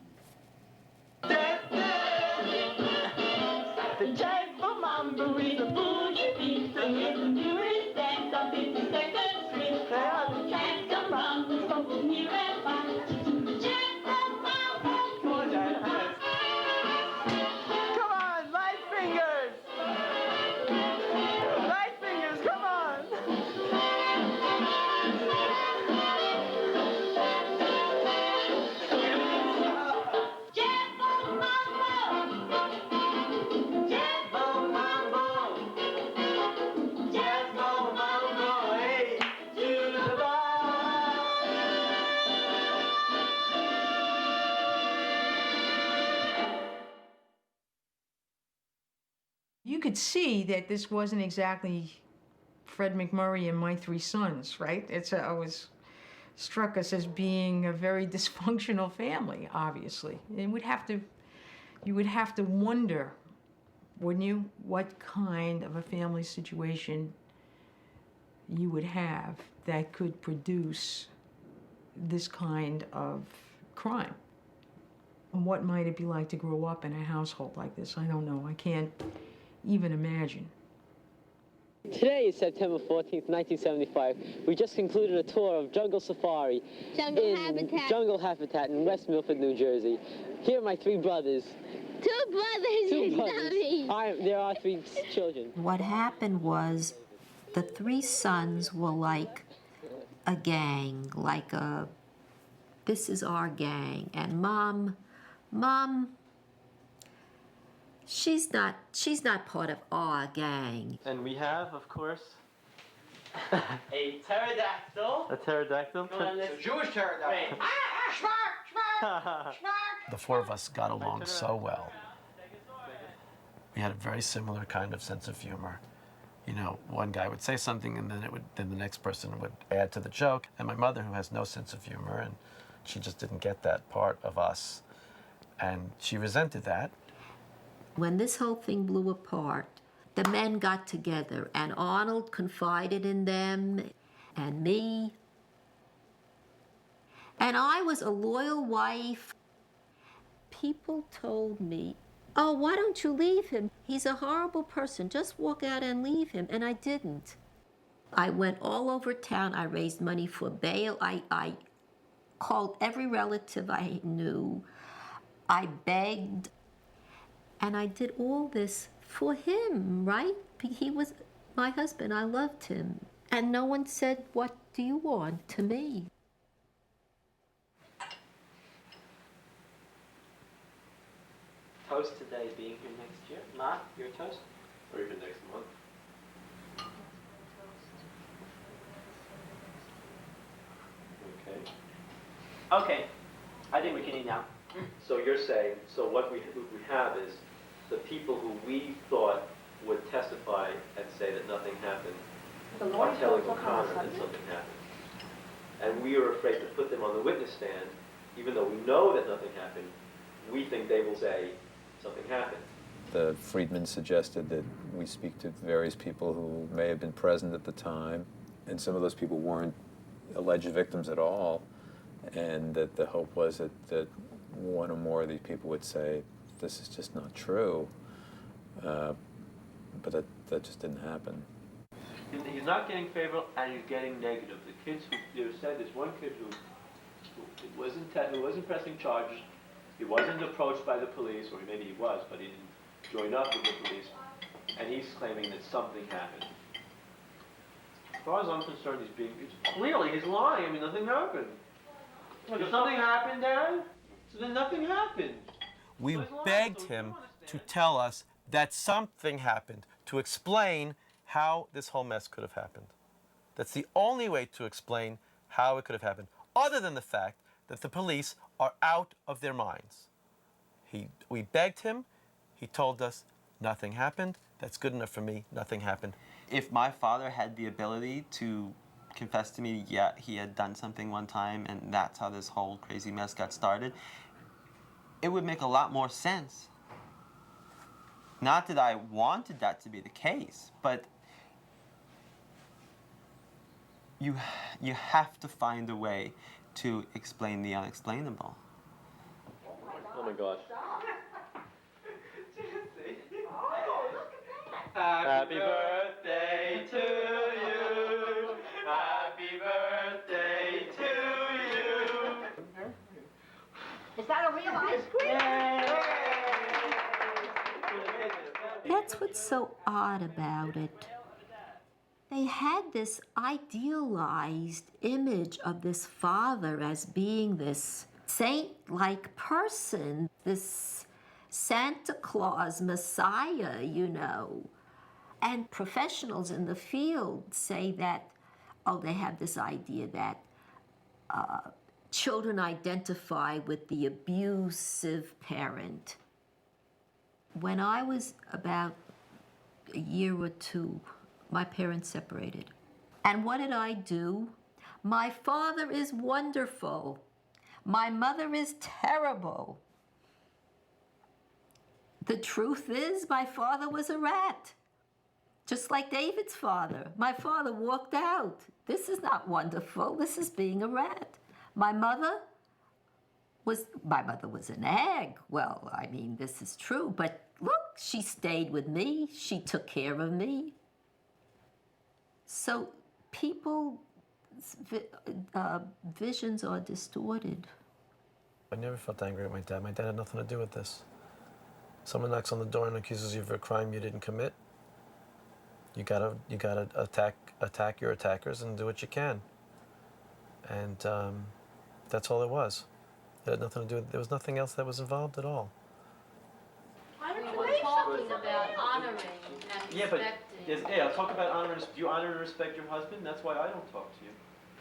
You could see that this wasn't exactly Fred McMurray and My Three Sons, right? It was struck us as being a very dysfunctional family, obviously. And you would have to wonder, wouldn't you, what kind of a family situation you would have that could produce this kind of crime. And what might it be like to grow up in a household like this? I don't know. I can't even imagine.
Today is September 14th, 1975. We just concluded a tour of Jungle Safari Jungle Habitat in West Milford, New Jersey. Here are my three brothers.
Two brothers.
There are three children.
What happened was the three sons were like a gang, like a, this is our gang. And Mom, she's not part of our gang.
And we have, of course,
A pterodactyl.
a pterodactyl.
It's a Jewish pterodactyl.
The four of us got along so well. We had a very similar kind of sense of humor. You know, one guy would say something and then the next person would add to the joke. And my mother, who has no sense of humor, and she just didn't get that part of us. And she resented that.
When this whole thing blew apart, the men got together and Arnold confided in them and me. And I was a loyal wife. People told me, oh, why don't you leave him? He's a horrible person. Just walk out and leave him. And I didn't. I went all over town. I raised money for bail. I called every relative I knew. I begged. And I did all this for him, right? He was my husband. I loved him. And no one said, what do you want, to me.
Toast today, being here next year. Not your toast? Or even next month. Okay. Okay. I think we can eat now. So you're saying, so what we have is the people who we thought would testify and say that nothing happened are telling O'Connor that something happened. And we are afraid to put them on the witness stand, even though we know that nothing happened, we think they will say something happened.
The Friedmans suggested that we speak to various people who may have been present at the time, and some of those people weren't alleged victims at all, and that the hope was that one or more of these people would say, this is just not true, but that just didn't happen.
He's not getting favorable, and he's getting negative. The kids who said there's one kid who wasn't pressing charges. He wasn't approached by the police, or maybe he was, but he didn't join up with the police. And he's claiming that something happened. As far as I'm concerned, clearly he's lying. I mean, nothing happened. Did something happen, Dad? So then nothing happened.
We begged him to tell us that something happened, to explain how this whole mess could have happened. That's the only way to explain how it could have happened, other than the fact that the police are out of their minds. We begged him. He told us, nothing happened. That's good enough for me. Nothing happened.
If my father had the ability to confess to me, yeah, he had done something one time and that's how this whole crazy mess got started, it would make a lot more sense. Not that I wanted that to be the case, but you have to find a way to explain the unexplainable.
Oh my gosh.
Happy birthday to you. Happy birthday to you.
Is that a real ice cream?
That's what's so odd about it. They had this idealized image of this father as being this saint-like person, this Santa Claus Messiah, you know. And professionals in the field say that, they have this idea that children identify with the abusive parent. When I was about a year or two, my parents separated. And what did I do? My father is wonderful. My mother is terrible. The truth is, my father was a rat. Just like David's father. My father walked out. This is not wonderful. This is being a rat. My mother was an egg. Well, I mean, this is true, but look, she stayed with me. She took care of me. So people's visions are distorted.
I never felt angry at my dad. My dad had nothing to do with this. Someone knocks on the door and accuses you of a crime you didn't commit. You gotta attack your attackers and do what you can. And that's all it was. It had nothing to do with, there was nothing else that was involved at all.
We were talking about honoring and
Yeah, but
respecting.
I'll talk about honor. Do you honor and respect your husband? That's why I don't talk to you.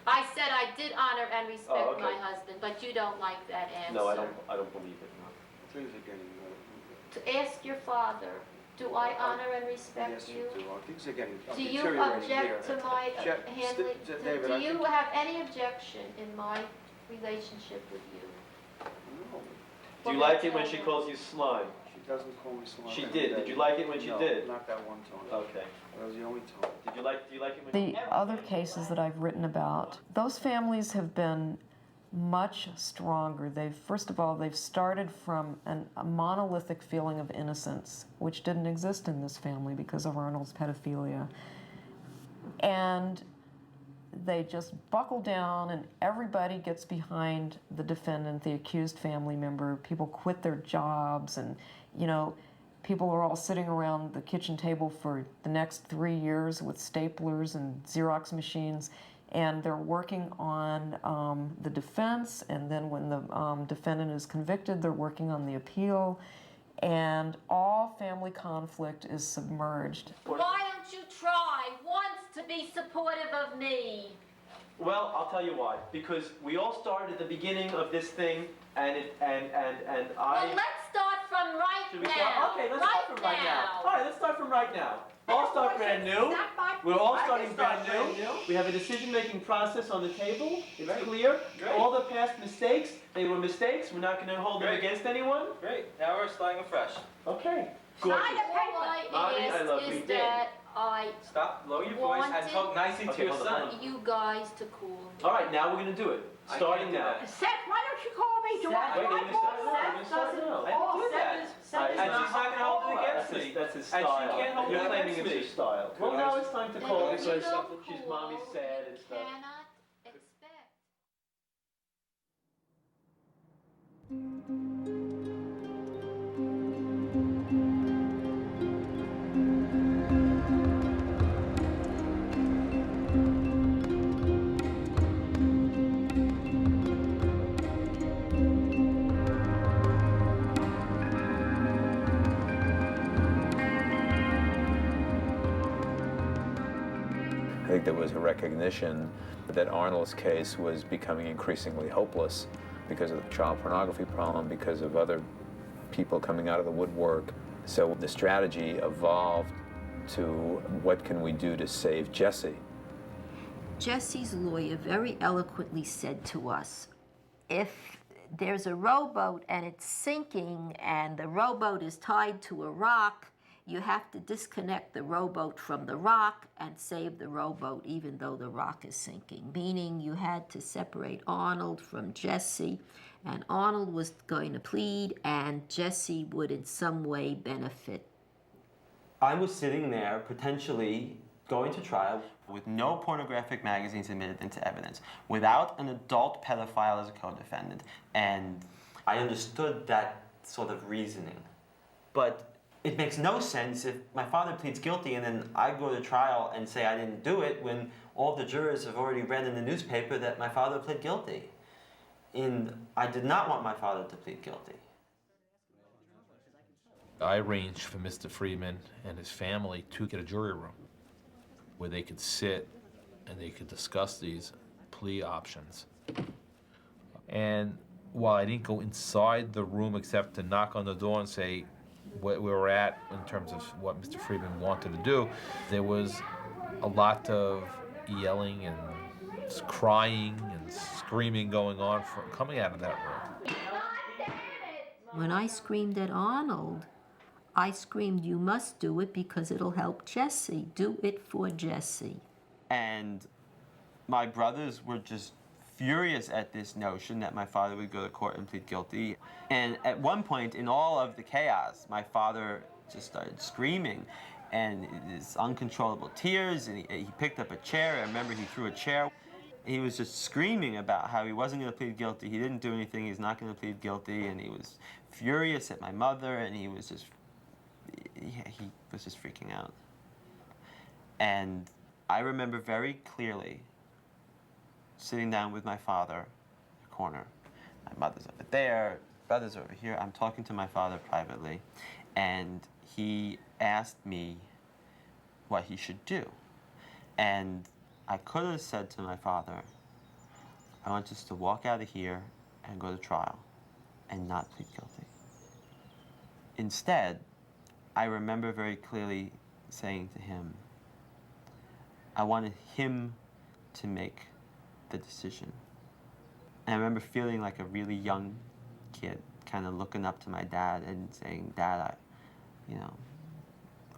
I said I did honor and respect
Oh, okay.
my husband, but you don't like that answer.
No, I don't believe it. No.
Things are getting
To ask your father, do I honor and respect
yes, you do. Things are getting
Do you
deteriorating
object
here.
to my handling?
David,
Do
I
you
think-
have any objection in my relationship with you?
No.
Do you like it when she calls you slime?
She doesn't call me slime.
She
every
did.
day.
Did you like it when she
No,
did?
not that one time.
Okay.
That was the only time.
Do you like it when
The other cases that I've written about, those families have been much stronger. First of all, they've started from a monolithic feeling of innocence, which didn't exist in this family because of Arnold's pedophilia. And they just buckle down and everybody gets behind the defendant, the accused family member. People quit their jobs and, people are all sitting around the kitchen table for the next 3 years with staplers and Xerox machines, and they're working on the defense, and then when the defendant is convicted, they're working on the appeal, and all family conflict is submerged.
Why don't you try once to be supportive of me?
Well, I'll tell you why. Because we all started at the beginning of this thing, and I.
Well, let's start from right
Should we
now.
start? Okay, let's start from right now. All right, let's start from right now. All start brand new. We're all starting brand new. We have a decision-making process on the table. It's clear. All the past mistakes, they were mistakes. We're not going to hold them against anyone.
Great. Now we're starting afresh.
Okay. Gorgeous.
All I
I love
ask
you.
is that I
Stop, lower your voice and talk nicely to your son.
you guys to cool me.
All right, now we're going to do it. Starting now.
Seth, why don't you call me?
Wait, we're going to start now. We're going to start now.
I didn't do that. And she's not going to hold it against
That's his
And she
style.
can't hold
You're
it
claiming
against
it's your
me.
style. Well, now it's time to call and say something. She's mommy sad and stuff.
I think there was a recognition that Arnold's case was becoming increasingly hopeless because of the child pornography problem, because of other people coming out of the woodwork. So the strategy evolved to what can we do to save Jesse?
Jesse's lawyer very eloquently said to us, if there's a rowboat and it's sinking and the rowboat is tied to a rock, you have to disconnect the rowboat from the rock and save the rowboat even though the rock is sinking, meaning you had to separate Arnold from Jesse, and Arnold was going to plead and Jesse would in some way benefit.
I was sitting there potentially going to trial with no pornographic magazines admitted into evidence, without an adult pedophile as a co-defendant, and I understood that sort of reasoning. But it makes no sense if my father pleads guilty and then I go to trial and say I didn't do it when all the jurors have already read in the newspaper that my father pled guilty. And I did not want my father to plead guilty.
I arranged for Mr. Friedman and his family to get a jury room where they could sit and they could discuss these plea options. And while I didn't go inside the room except to knock on the door and say where we were at in terms of what Mr. Friedman wanted to do, there was a lot of yelling and crying and screaming going on coming out of that room.
When I screamed at Arnold, I screamed, you must do it because it'll help Jesse. Do it for Jesse.
And my brothers were just furious at this notion that my father would go to court and plead guilty. And at one point in all of the chaos, my father just started screaming and his uncontrollable tears, and he picked up a chair. I remember he threw a chair. He was just screaming about how he wasn't going to plead guilty. He didn't do anything. He's not going to plead guilty. And he was furious at my mother, and he was just freaking out. And I remember very clearly sitting down with my father in the corner. My mother's over there, brother's over here. I'm talking to my father privately, and he asked me what he should do. And I could have said to my father, I want us to walk out of here and go to trial and not plead guilty. Instead, I remember very clearly saying to him, I wanted him to make the decision. And I remember feeling like a really young kid, kind of looking up to my dad and saying, Dad, I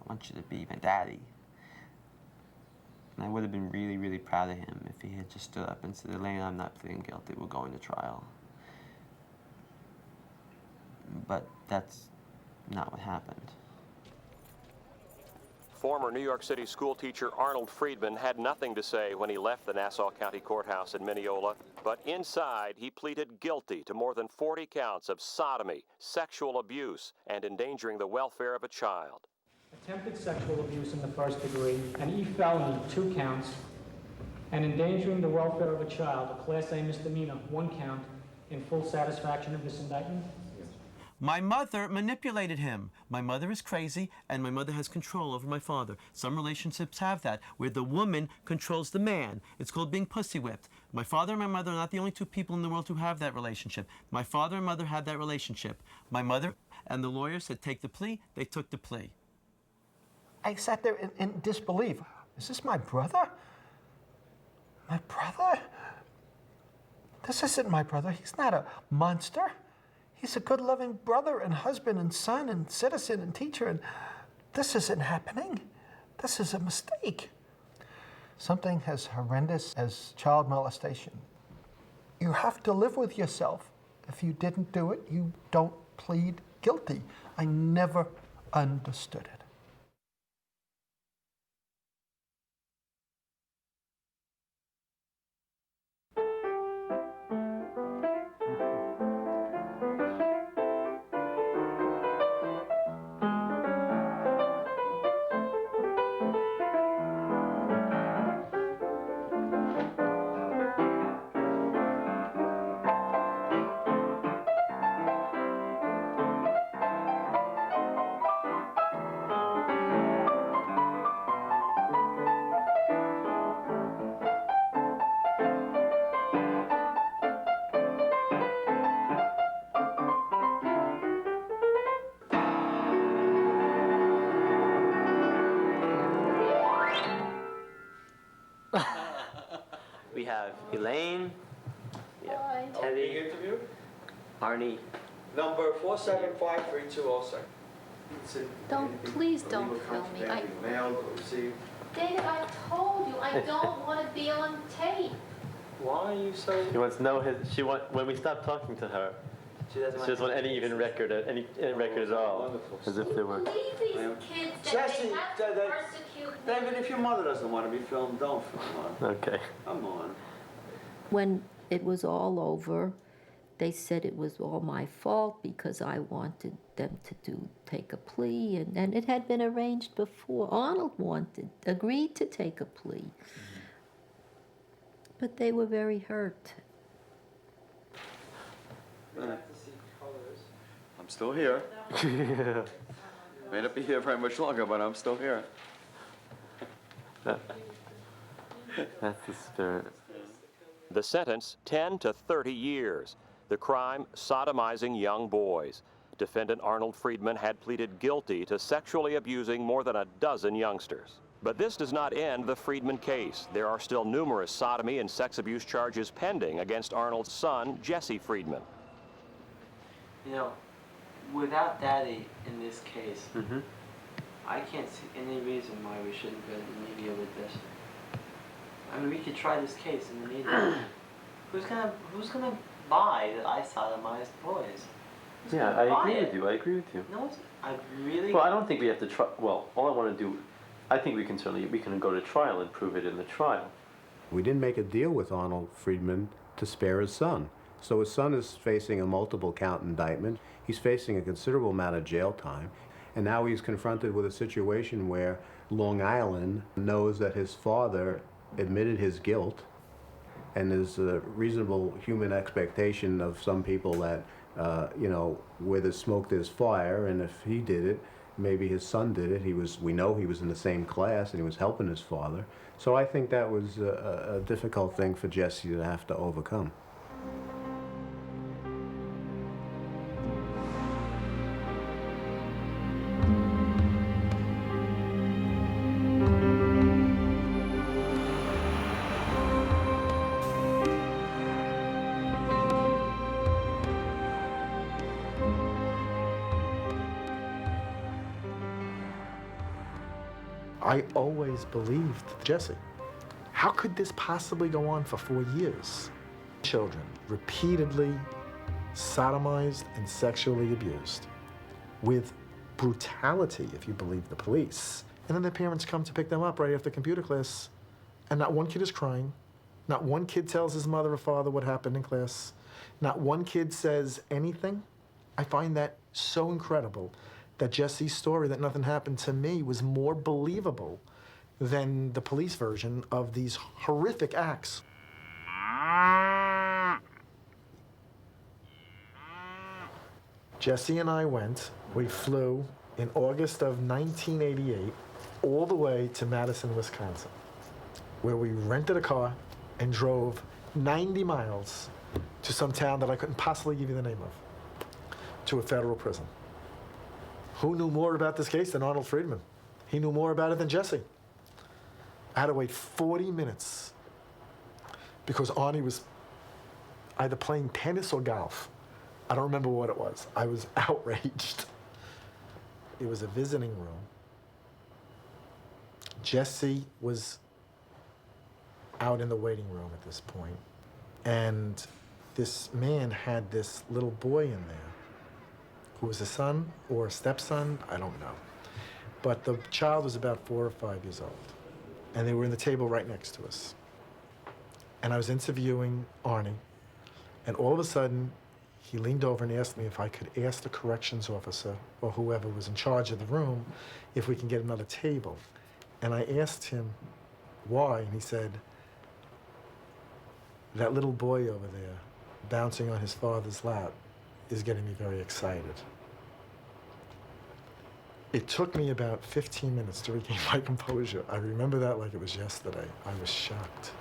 want you to be my daddy. And I would have been really, really proud of him if he had just stood up and said, Elena, I'm not pleading guilty, we're going to trial. But that's not what happened.
Former New York City school teacher Arnold Friedman had nothing to say when he left the Nassau County Courthouse in Mineola, but inside he pleaded guilty to more than 40 counts of sodomy, sexual abuse, and endangering the welfare of a child.
Attempted sexual abuse in the first degree, an E felony, 2 counts, and endangering the welfare of a child, a Class A misdemeanor, 1 count, in full satisfaction of this indictment?
My mother manipulated him. My mother is crazy, and my mother has control over my father. Some relationships have that, where the woman controls the man. It's called being pussy whipped. My father and my mother are not the only 2 people in the world who have that relationship. My father and mother had that relationship. My mother and the lawyer said, take the plea. They took the plea.
I sat there in disbelief. Is this my brother? My brother? This isn't my brother. He's not a monster. He's a good, loving brother and husband and son and citizen and teacher, and this isn't happening. This is a mistake. Something as horrendous as child molestation. You have to live with yourself. If you didn't do it, you don't plead guilty. I never understood it.
We have Elaine, we have Teddy, Arnie.
Number 4753206.
Please don't film me.
Mailed or received.
David, I told you, I don't want to be on tape.
Why are you so...
She wants no when we stop talking to her,
She doesn't
she doesn't want any even record, any record at all. As if there were...
Leave these kids that
Jesse,
they have to persecute.
David, if your mother doesn't want to be filmed, don't film her.
Okay.
Come on.
When it was all over, they said it was all my fault because I wanted them to take a plea, and it had been arranged before. Arnold agreed to take a plea. But they were very hurt.
I'm still here. May not be here very much longer, but I'm still here.
That's the spirit.
The sentence, 10 to 30 years. The crime, sodomizing young boys. Defendant Arnold Friedman had pleaded guilty to sexually abusing more than a dozen youngsters. But this does not end the Friedman case. There are still numerous sodomy and sex abuse charges pending against Arnold's son, Jesse Friedman.
You know, without Daddy in this case, I can't see any reason why we shouldn't go to the media with this. I mean, we could try this case in the media. Who's gonna buy that I sodomized boys? Who's
Yeah,
gonna
I
buy
agree
it?
with you. I agree with you.
No, I really.
Well, I don't think we have to try. Well, all I want to do, I think we can go to trial and prove it in the trial.
We didn't make a deal with Arnold Friedman to spare his son. So his son is facing a multiple count indictment. He's facing a considerable amount of jail time. And now he's confronted with a situation where Long Island knows that his father admitted his guilt, and there's a reasonable human expectation of some people that, you know, where there's smoke, there's fire, and if he did it, maybe his son did it. We know he was in the same class and he was helping his father. So I think that was a difficult thing for Jesse to have to overcome.
I always believed Jesse. How could this possibly go on for 4 years? Children repeatedly sodomized and sexually abused with brutality, if you believe the police. And then their parents come to pick them up right after computer class, and not one kid is crying. Not one kid tells his mother or father what happened in class. Not one kid says anything. I find that so incredible that Jesse's story that nothing happened to me was more believable than the police version of these horrific acts. Jesse and I we flew in August of 1988 all the way to Madison, Wisconsin, where we rented a car and drove 90 miles to some town that I couldn't possibly give you the name of, to a federal prison. Who knew more about this case than Arnold Friedman? He knew more about it than Jesse. I had to wait 40 minutes because Arnie was either playing tennis or golf. I don't remember what it was. I was outraged. It was a visiting room. Jesse was out in the waiting room at this point, and this man had this little boy in there who was a son or a stepson, I don't know. But the child was about 4 or 5 years old. And they were in the table right next to us. And I was interviewing Arnie. And all of a sudden, he leaned over and asked me if I could ask the corrections officer or whoever was in charge of the room if we can get another table. And I asked him why, and he said, that little boy over there bouncing on his father's lap is getting me very excited. It took me about 15 minutes to regain my composure. I remember that like it was yesterday. I was shocked.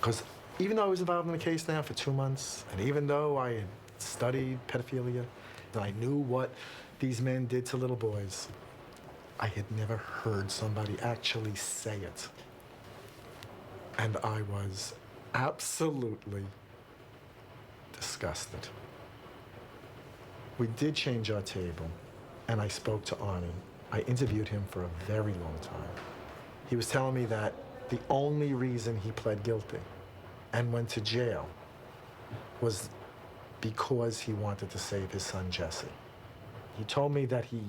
Because even though I was involved in the case now for 2 months, and even though I had studied pedophilia, and I knew what these men did to little boys, I had never heard somebody actually say it. And I was absolutely disgusted. We did change our table, and I spoke to Arnie. I interviewed him for a very long time. He was telling me that the only reason he pled guilty and went to jail was because he wanted to save his son, Jesse. He told me that he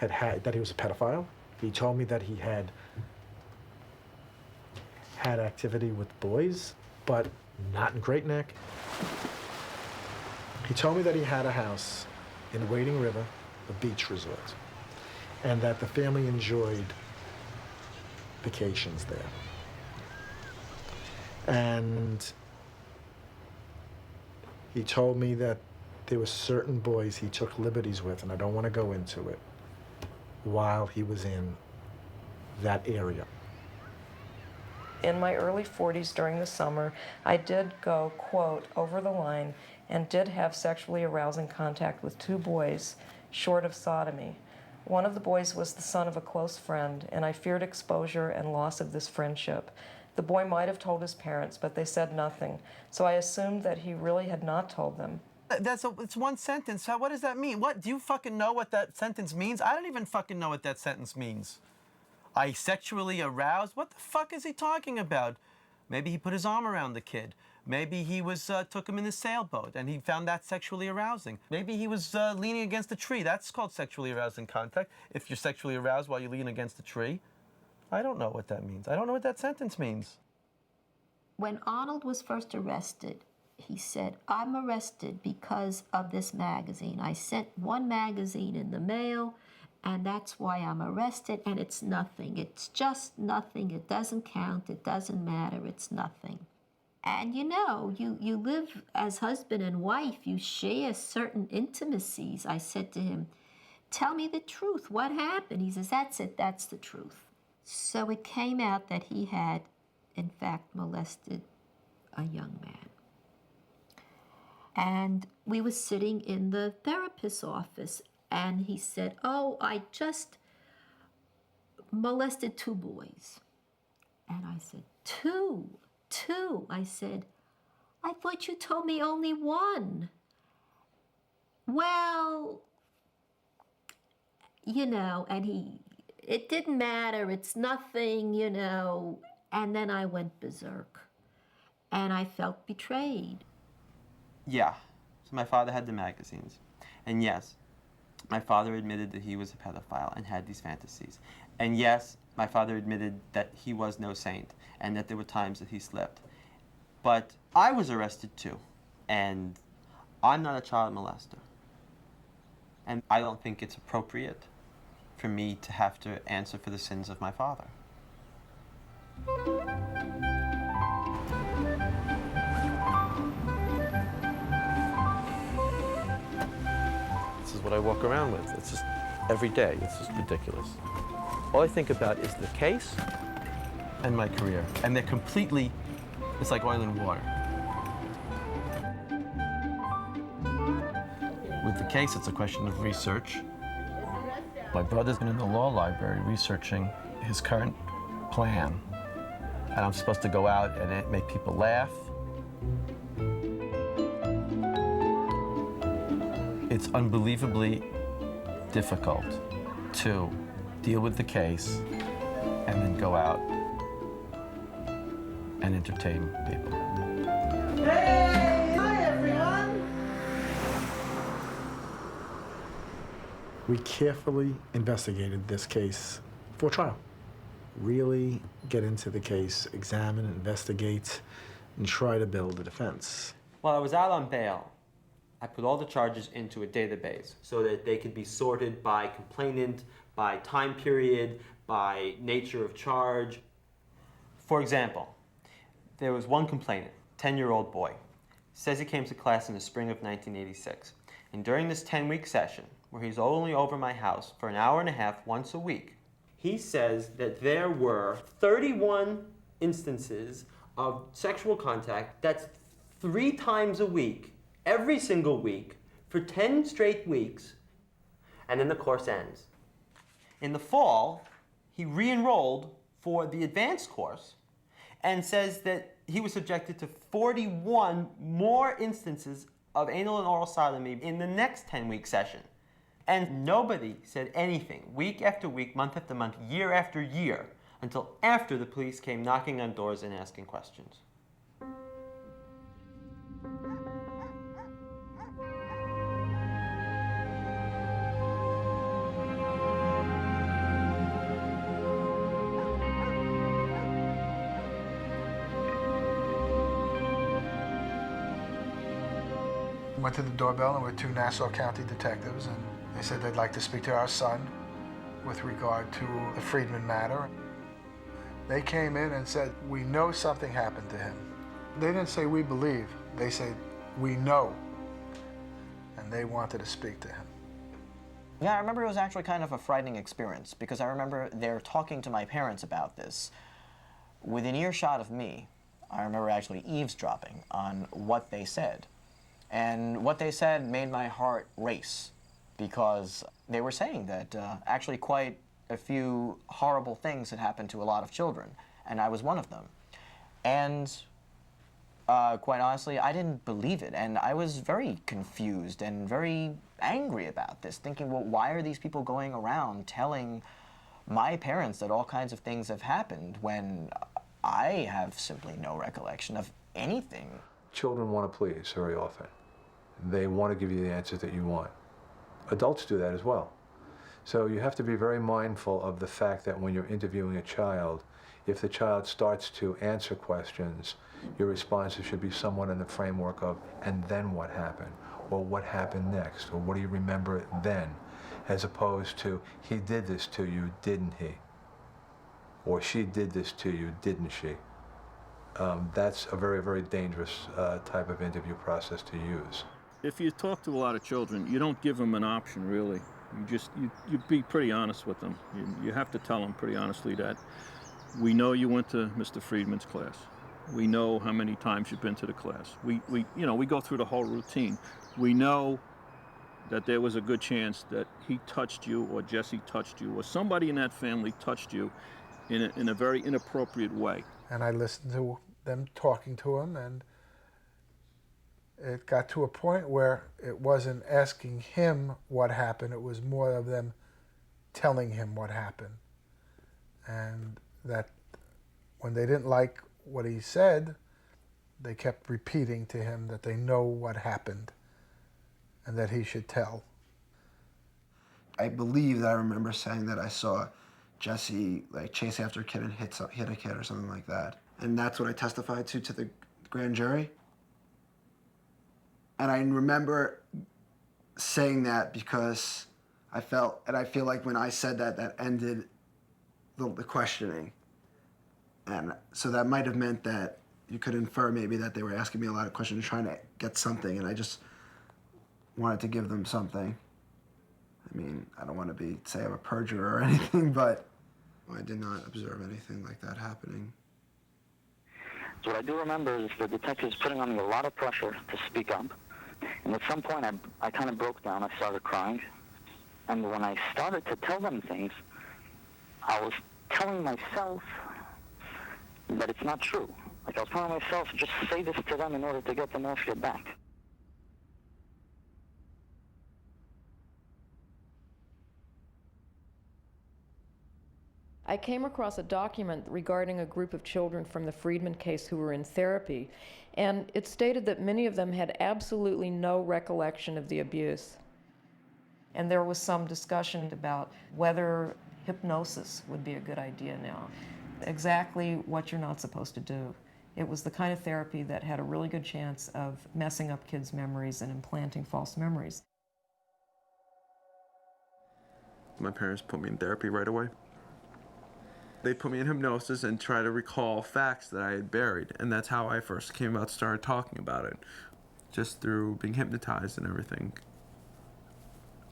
was a pedophile. He told me that he had activity with boys, but not in Great Neck. He told me that he had a house in Wading River, a beach resort, and that the family enjoyed vacations there. And he told me that there were certain boys he took liberties with, and I don't want to go into it, while he was in that area.
In my early 40s during the summer, I did go, quote, over the line and did have sexually arousing contact with 2 boys, short of sodomy. One of the boys was the son of a close friend, and I feared exposure and loss of this friendship. The boy might have told his parents, but they said nothing, so I assumed that he really had not told them.
It's one sentence. So what does that mean? What, do you fucking know what that sentence means? I don't even fucking know what that sentence means. I sexually aroused? What the fuck is he talking about? Maybe he put his arm around the kid. Maybe he took him in his sailboat and he found that sexually arousing. Maybe he was leaning against a tree. That's called sexually arousing contact, if you're sexually aroused while you lean against a tree. I don't know what that means. I don't know what that sentence means.
When Arnold was first arrested, he said, I'm arrested because of this magazine. I sent one magazine in the mail, and that's why I'm arrested, and it's nothing. It's just nothing. It doesn't count. It doesn't matter. It's nothing. And you know, you live as husband and wife. You share certain intimacies. I said to him, tell me the truth. What happened? He says, that's it. That's the truth. So it came out that he had, in fact, molested a young man. And we were sitting in the therapist's office, and he said, oh, I just molested 2 boys. And I said, 2? I said, I thought you told me only 1. Well, you know, and it didn't matter, it's nothing, you know. And then I went berserk, and I felt betrayed.
Yeah, so my father had the magazines. And yes, my father admitted that he was a pedophile and had these fantasies. And yes, my father admitted that he was no saint and that there were times that he slipped. But I was arrested too, and I'm not a child molester. And I don't think it's appropriate for me to have to answer for the sins of my father.
This is what I walk around with. It's just every day. It's just ridiculous. All I think about is the case
And my career. And they're completely, it's like oil and water. With the case, it's a question of research. My brother's been in the law library researching his current plan. And I'm supposed to go out and make people laugh. It's unbelievably difficult to deal with the case and then go out and entertain people.
Hey! Hi, everyone!
We carefully investigated this case for trial. Really get into the case, examine, investigate, and try to build a defense.
While I was out on bail, I put all the charges into a database so that they could be sorted by complainant, by time period, by nature of charge. For example, there was one complainant, 10-year-old boy, says he came to class in the spring of 1986. And during this 10-week session, where he's only over my house for an hour and a half once a week, he says that there were 31 instances of sexual contact. That's 3 times a week, every single week, for 10 straight weeks, and then the course ends. In the fall, he re-enrolled for the advanced course and says that he was subjected to 41 more instances of anal and oral sodomy in the next 10-week session. And nobody said anything, week after week, month after month, year after year, until after the police came knocking on doors and asking questions.
Went to the doorbell and we're 2 Nassau County detectives, and they said they'd like to speak to our son with regard to the Friedman matter. They came in and said, we know something happened to him. They didn't say we believe, they said we know, and they wanted to speak to him.
Yeah, I remember it was actually kind of a frightening experience, because I remember they're talking to my parents about this. Within earshot of me, I remember actually eavesdropping on what they said. And what they said made my heart race, because they were saying that actually quite a few horrible things had happened to a lot of children, and I was one of them. And quite honestly, I didn't believe it, and I was very confused and very angry about this, thinking, well, why are these people going around telling my parents that all kinds of things have happened when I have simply no recollection of anything?
Children want to please very often. They want to give you the answers that you want. Adults do that as well. So you have to be very mindful of the fact that when you're interviewing a child, if the child starts to answer questions, your responses should be somewhat in the framework of, and then what happened? Or what happened next? Or what do you remember then? As opposed to, he did this to you, didn't he? Or she did this to you, didn't she? That's a very, very dangerous type of interview process to use.
If you talk to a lot of children, you don't give them an option, really. You be pretty honest with them. You have to tell them pretty honestly that we know you went to Mr. Friedman's class. We know how many times you've been to the class. We go through the whole routine. We know that there was a good chance that he touched you, or Jesse touched you, or somebody in that family touched you in a very inappropriate way.
And I listened to them talking to him, and it got to a point where it wasn't asking him what happened, it was more of them telling him what happened. And that when they didn't like what he said, they kept repeating to him that they know what happened and that he should tell.
I believe that I remember saying that I saw Jesse chase after a kid and hit a kid or something like that. And that's what I testified to the grand jury. And I remember saying that because I feel like when I said that, that ended the questioning. And so that might have meant that you could infer maybe that they were asking me a lot of questions, trying to get something, and I just wanted to give them something. I mean, I don't want to say I'm a perjurer or anything, but I did not observe anything like that happening.
So what I do remember is the detectives putting on me a lot of pressure to speak up. And at some point, I kind of broke down. I started crying. And when I started to tell them things, I was telling myself that it's not true. Like I was telling myself, just say this to them in order to get them off your back.
I came across a document regarding a group of children from the Friedman case who were in therapy, and it stated that many of them had absolutely no recollection of the abuse. And there was some discussion about whether hypnosis would be a good idea now. Exactly what you're not supposed to do. It was the kind of therapy that had a really good chance of messing up kids' memories and implanting false memories.
My parents put me in therapy right away. They put me in hypnosis and try to recall facts that I had buried, and that's how I first came out, started talking about it, just through being hypnotized and everything.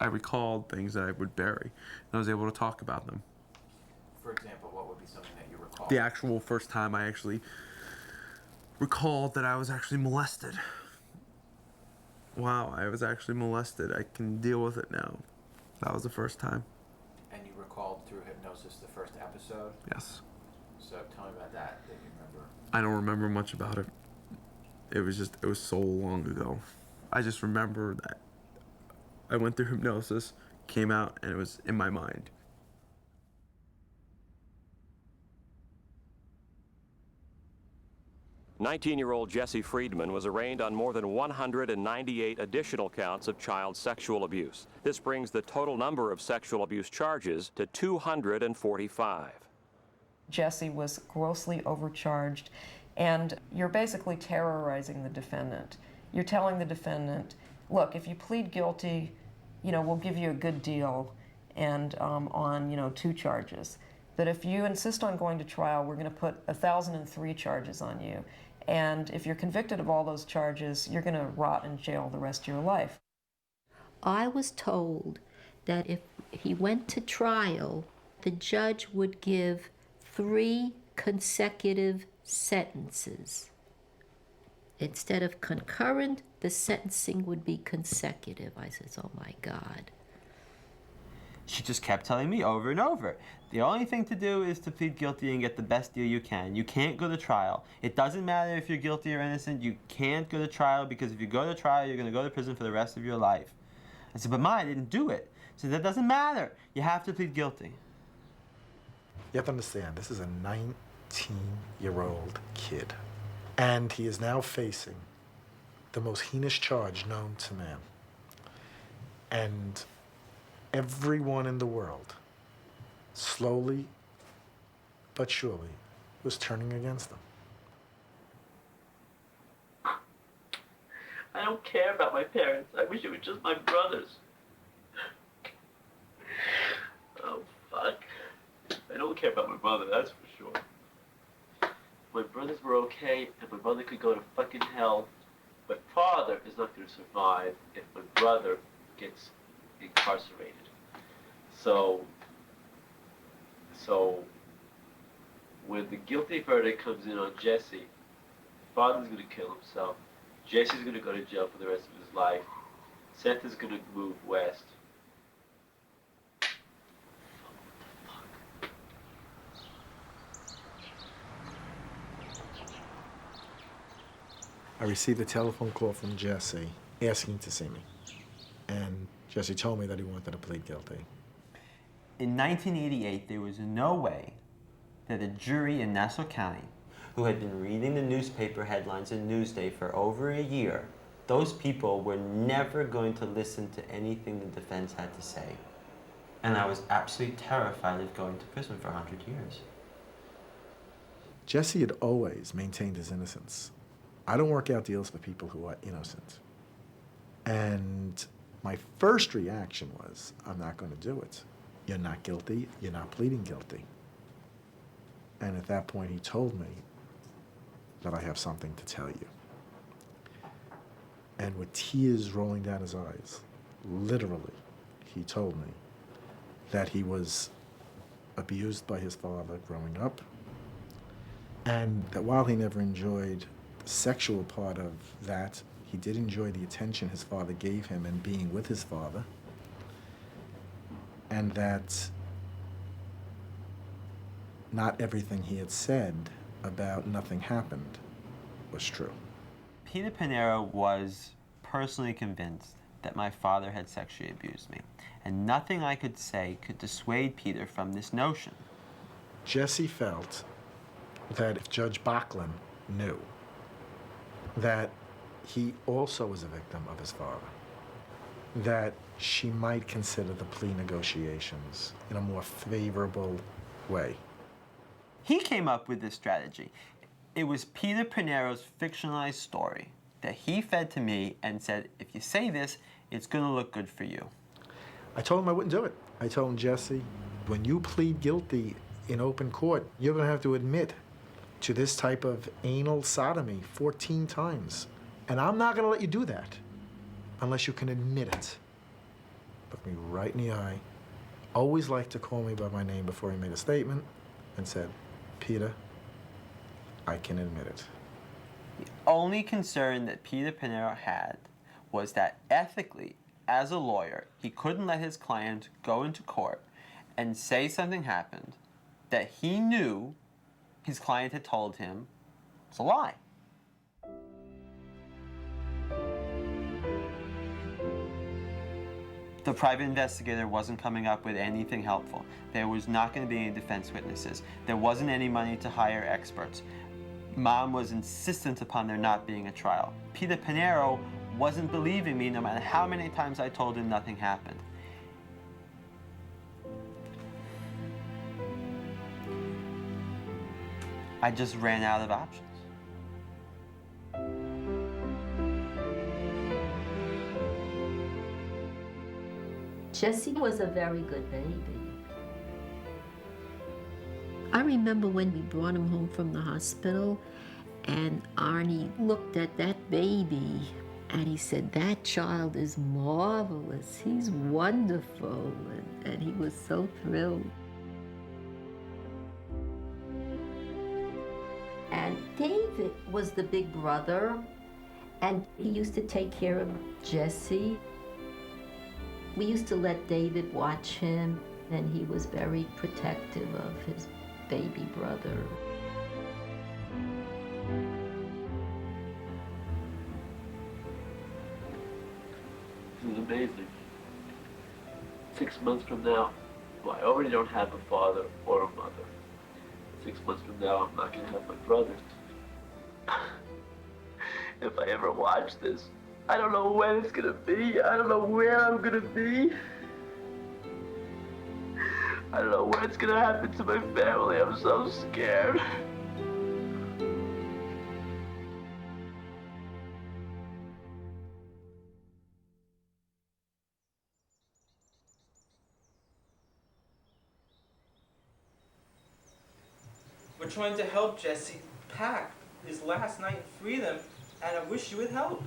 I recalled things that I would bury, and I was able to talk about them.
For example, what would be something that you recall?
The actual first time I actually recalled that I was actually molested. Wow, I was actually molested. I can deal with it now. That was the first time.
And you recalled through hypnosis the first episode?
Yes.
So tell me about that you remember.
I don't remember much about it. It was so long ago. I just remember that I went through hypnosis, came out, and it was in my mind.
"19-year-old Jesse Friedman was arraigned on more than 198 additional counts of child sexual abuse. This brings the total number of sexual abuse charges to 245.
Jesse was grossly overcharged, and you're basically terrorizing the defendant. You're telling the defendant, look, if you plead guilty, we'll give you a good deal and on, 2 charges. But if you insist on going to trial, we're going to put 1,003 charges on you. And if you're convicted of all those charges, you're going to rot in jail the rest of your life.
I was told that if he went to trial, the judge would give 3 consecutive sentences. Instead of concurrent, the sentencing would be consecutive. I said, oh my God.
She just kept telling me over and over, the only thing to do is to plead guilty and get the best deal you can. You can't go to trial. It doesn't matter if you're guilty or innocent. You can't go to trial, because if you go to trial, you're going to go to prison for the rest of your life. I said, but Ma, I didn't do it. She said, that doesn't matter. You have to plead guilty.
You have to understand, this is a 19-year-old kid. And he is now facing the most heinous charge known to man. And everyone in the world, slowly but surely, was turning against him.
I don't care about my parents. I wish it was just my brothers. Oh, fuck. I don't care about my mother, that's for sure. My brothers were okay, and my mother could go to fucking hell. My father is not going to survive if my brother gets incarcerated. So when the guilty verdict comes in on Jesse, father's going to kill himself. Jesse's going to go to jail for the rest of his life. Santa's going to move west.
I received a telephone call from Jesse asking to see me. And Jesse told me that he wanted to plead guilty.
In 1988, there was no way that a jury in Nassau County, who had been reading the newspaper headlines in Newsday for over a year, those people were never going to listen to anything the defense had to say. And I was absolutely terrified of going to prison for 100 years.
Jesse had always maintained his innocence. I don't work out deals for people who are innocent. And my first reaction was, I'm not going to do it. You're not guilty, you're not pleading guilty. And at that point, he told me that I have something to tell you. And with tears rolling down his eyes, literally, he told me that he was abused by his father growing up, and that while he never enjoyed the sexual part of that, he did enjoy the attention his father gave him and being with his father, and that not everything he had said about nothing happened was true.
Peter Panero was personally convinced that my father had sexually abused me, and nothing I could say could dissuade Peter from this notion.
Jesse felt that if Judge Backlund knew that he also was a victim of his father, that she might consider the plea negotiations in a more favorable way.
He came up with this strategy. It was Peter Pinero's fictionalized story that he fed to me and said, if you say this, it's going to look good for you.
I told him I wouldn't do it. I told him, Jesse, when you plead guilty in open court, you're going to have to admit to this type of anal sodomy 14 times. And I'm not going to let you do that unless you can admit it. Looked me right in the eye, always liked to call me by my name before he made a statement, and said, Peter, I can admit it.
The only concern that Peter Pinero had was that ethically, as a lawyer, he couldn't let his client go into court and say something happened that he knew his client had told him was a lie. The private investigator wasn't coming up with anything helpful. There was not going to be any defense witnesses. There wasn't any money to hire experts. Mom was insistent upon there not being a trial. Peter Pinero wasn't believing me no matter how many times I told him nothing happened. I just ran out of options.
Jesse was a very good baby. I remember when we brought him home from the hospital and Arnie looked at that baby and he said, that child is marvelous, he's wonderful, and he was so thrilled. And David was the big brother and he used to take care of Jesse. We used to let David watch him, and he was very protective of his baby brother.
This is amazing. 6 months from now, well, I already don't have a father or a mother. 6 months from now, I'm not going to have my brother. If I ever watch this, I don't know when it's gonna be. I don't know where I'm gonna be. I don't know what's gonna happen to my family. I'm so scared.
We're trying to help Jesse pack his last night in freedom, and I wish you would help.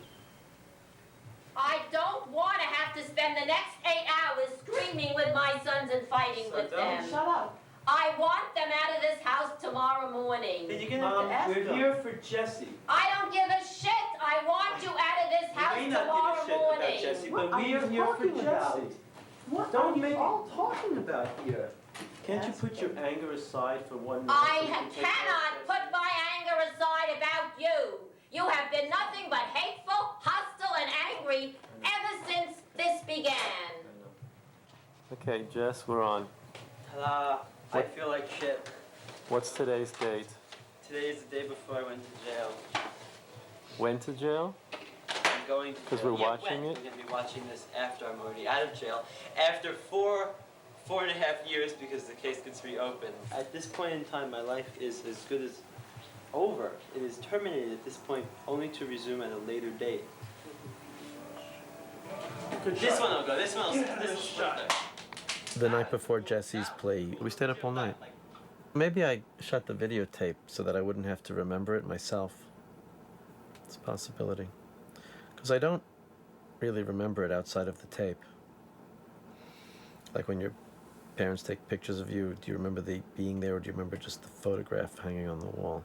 I don't want to have to spend the next 8 hours screaming with my sons and fighting with them.
Shut up.
I want them out of this house tomorrow morning.
Then you're gonna have to ask them. We're here for Jesse.
I don't give a shit. I want you out of this house
You may not
tomorrow
give a shit
morning.
about Jesse, but we are here for Jesse.
What
Don't
are
make
you all talking about here? Can't you put your anger aside for 1 minute?
I cannot put my anger aside about you. You have been nothing but hateful, hostile, and angry ever since this began.
Okay, Jess, we're on.
Ta-da! I feel like shit.
What's today's date?
Today is the day before I went to jail.
Went to jail?
I'm going to jail.
Because we're watching it?
I'm going to be watching this after I'm already out of jail. After four and a half years because the case gets reopened. At this point in time, my life is as good as over. It is terminated at this point, only to resume at a later date. This one will go. This one will go.
The night before Jesse's plea, we stayed up all night. Maybe I shut the videotape so that I wouldn't have to remember it myself. It's a possibility. Because I don't really remember it outside of the tape. Like when your parents take pictures of you, do you remember being there, or do you remember just the photograph hanging on the wall?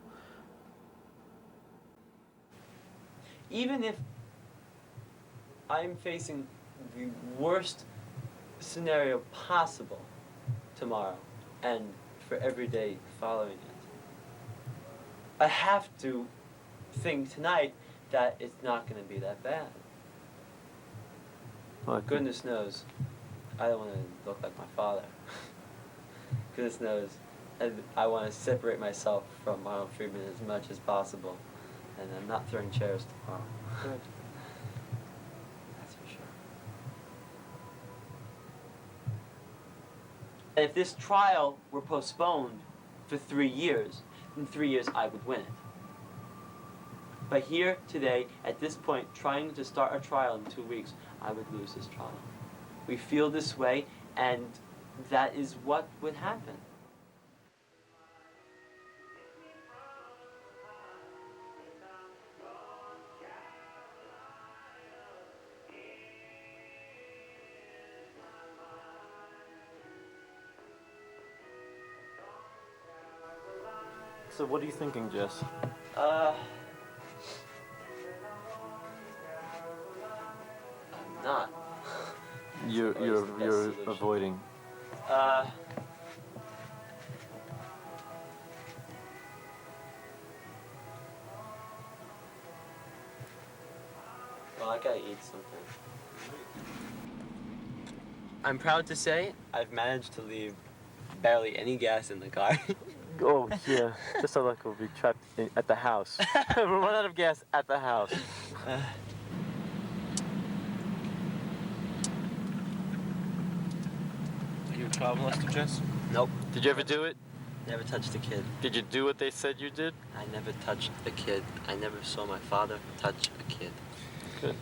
Even if I'm facing the worst scenario possible tomorrow and for every day following it, I have to think tonight that it's not going to be that bad. Well, goodness knows, I don't want to look like my father. Goodness knows, I want to separate myself from Arnold Friedman as much as possible. And I'm not throwing chairs tomorrow. Good. That's for sure. If this trial were postponed for 3 years, in 3 years I would win it. But here, today, at this point, trying to start a trial in 2 weeks, I would lose this trial. We feel this way, and that is what would happen.
So what are you thinking, Jess?
I'm not.
You're avoiding.
Well, I gotta eat something. I'm proud to say I've managed to leave barely any gas in the car.
Oh, yeah. Just so like we'll be trapped at the house. We'll run out of gas at the house.
Are you a child molester, Jess? Nope.
Did you ever do it?
Never touched a kid.
Did you do what they said you did?
I never touched a kid. I never saw my father touch a kid.
Good.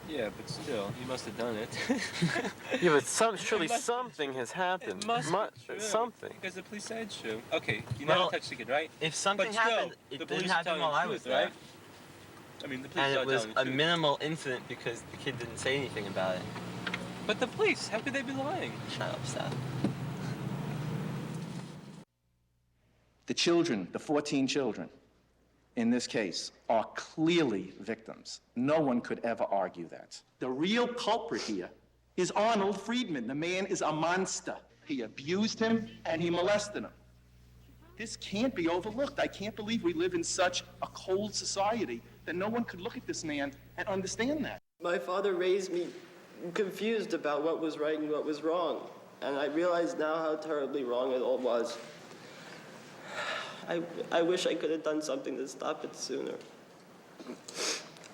Yeah, but still, you must have done it.
Yeah, but surely something has happened.
It must be true,
something.
Because the police said it's true. Okay, you
Well,
never touched the kid, right?
If something
But still,
happened, it
the
didn't
police are
happen
telling
while
the
I was
truth,
there.
right? I mean, the police
And
are
it was
telling the
a
truth.
minimal incident because the kid didn't say anything about it.
But the police, how could they be lying?
Shut up, Seth.
The children, the 14 children, in this case, are clearly victims. No one could ever argue that. The real culprit here is Arnold Friedman. The man is a monster. He abused him and he molested him. This can't be overlooked. I can't believe we live in such a cold society that no one could look at this man and understand that.
My father raised me confused about what was right and what was wrong. And I realize now how terribly wrong it all was. I wish I could have done something to stop it sooner.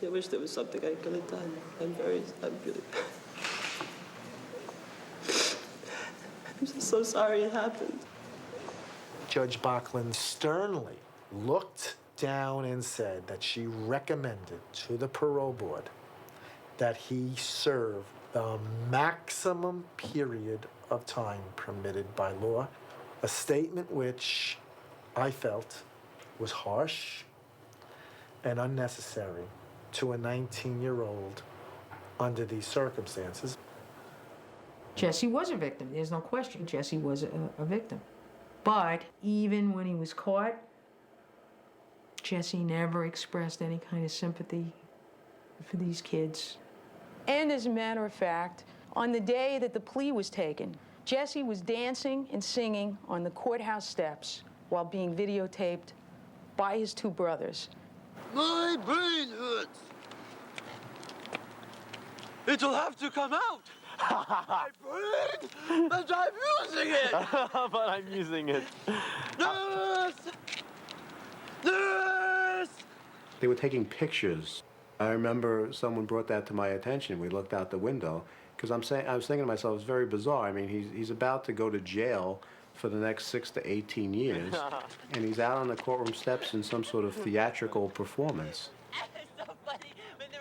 I wish there was something I could have done. I'm really, I'm just so sorry it happened.
Judge Bachland sternly looked down and said that she recommended to the parole board that he serve the maximum period of time permitted by law, a statement which I felt was harsh and unnecessary to a 19-year-old under these circumstances.
Jesse was a victim, there's no question. Jesse was a victim. But even when he was caught, Jesse never expressed any kind of sympathy for these kids.
And as a matter of fact, on the day that the plea was taken, Jesse was dancing and singing on the courthouse steps while being videotaped by his two brothers.
My brain hurts. It'll have to come out. My brain, but I'm using it.
But I'm using it.
Nurse! Nurse!
They were taking pictures. I remember someone brought that to my attention. We looked out the window because I was thinking to myself, it's very bizarre. I mean, he's about to go to jail for the next 6 to 18 years, and he's out on the courtroom steps in some sort of theatrical performance.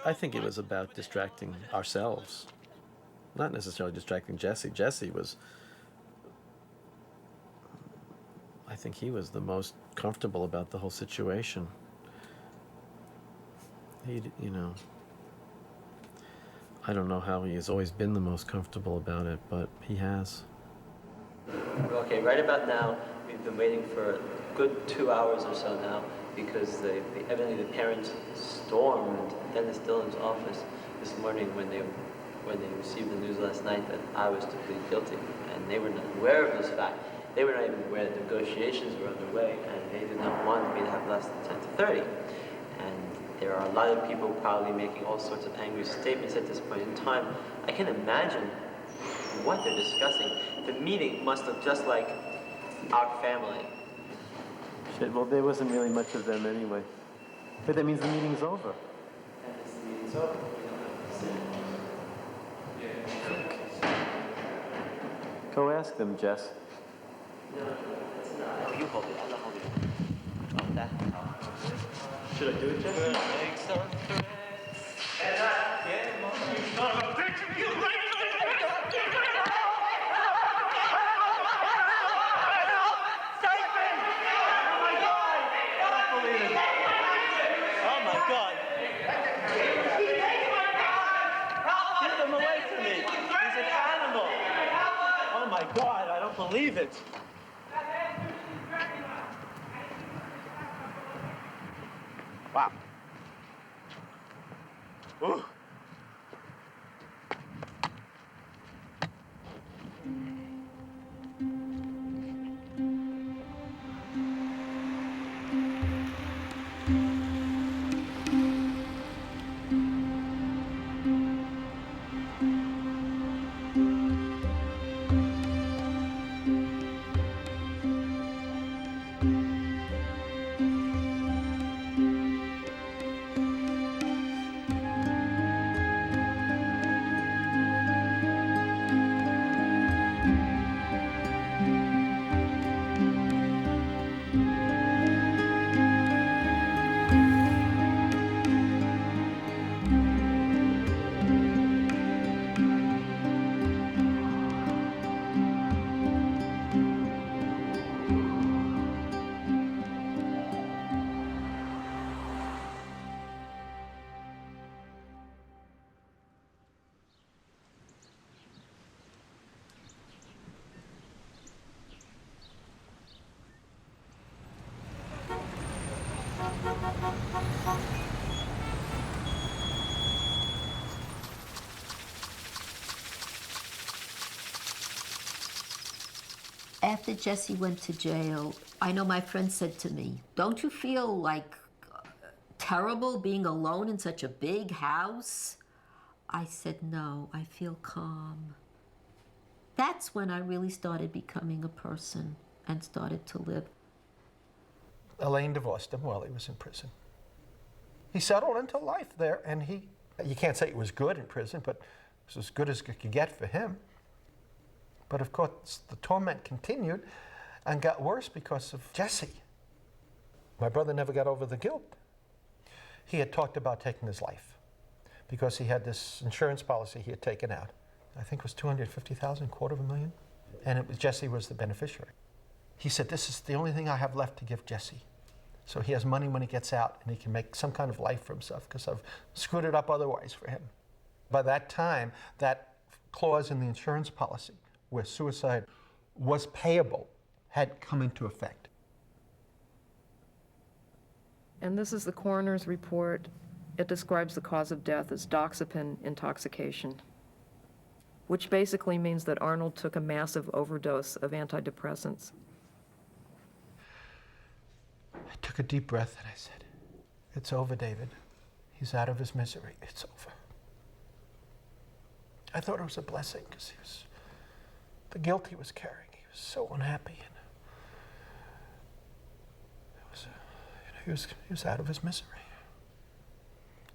I think it was about distracting ourselves, not necessarily distracting Jesse. Jesse was, I think he was the most comfortable about the whole situation. He, you know, I don't know how he has always been the most comfortable about it, but he has.
Okay, right about now, we've been waiting for a good 2 hours or so now because evidently the parents stormed Dennis Dillon's office this morning when they received the news last night that I was to plead guilty, and they were not aware of this fact. They were not even aware that negotiations were underway, and they did not want me to have less than 10 to 30. And there are a lot of people probably making all sorts of angry statements at this point in time. I can imagine what they're discussing. The meeting must look just like our family.
Shit, well, there wasn't really much of them anyway. But that means the meeting's over.
That means the meeting's over.
Go ask them, Jess.
No, you hold it. I'm not holding it. Oh, that. Should I do it, Jesse? Oh my God! Get them away from me! He's an animal! Oh my God, I don't believe it! Wow. Ooh.
After Jesse went to jail, I know my friend said to me, "Don't you feel like terrible being alone in such a big house?" I said, "No, I feel calm." That's when I really started becoming a person and started to live.
Elaine divorced him while he was in prison. He settled into life there, and you can't say it was good in prison, but it was as good as it could get for him. But of course, the torment continued and got worse because of Jesse. My brother never got over the guilt. He had talked about taking his life because he had this insurance policy he had taken out. I think it was $250,000, $250,000, and Jesse was the beneficiary. He said, "This is the only thing I have left to give Jesse." So he has money when he gets out, and he can make some kind of life for himself because I've screwed it up otherwise for him. By that time, that clause in the insurance policy where suicide was payable had come into effect.
And this is the coroner's report. It describes the cause of death as doxepin intoxication, which basically means that Arnold took a massive overdose of antidepressants.
I took a deep breath and I said, "It's over, David. He's out of his misery. It's over." I thought it was a blessing because the guilt he was carrying. He was so unhappy, and he was out of his misery.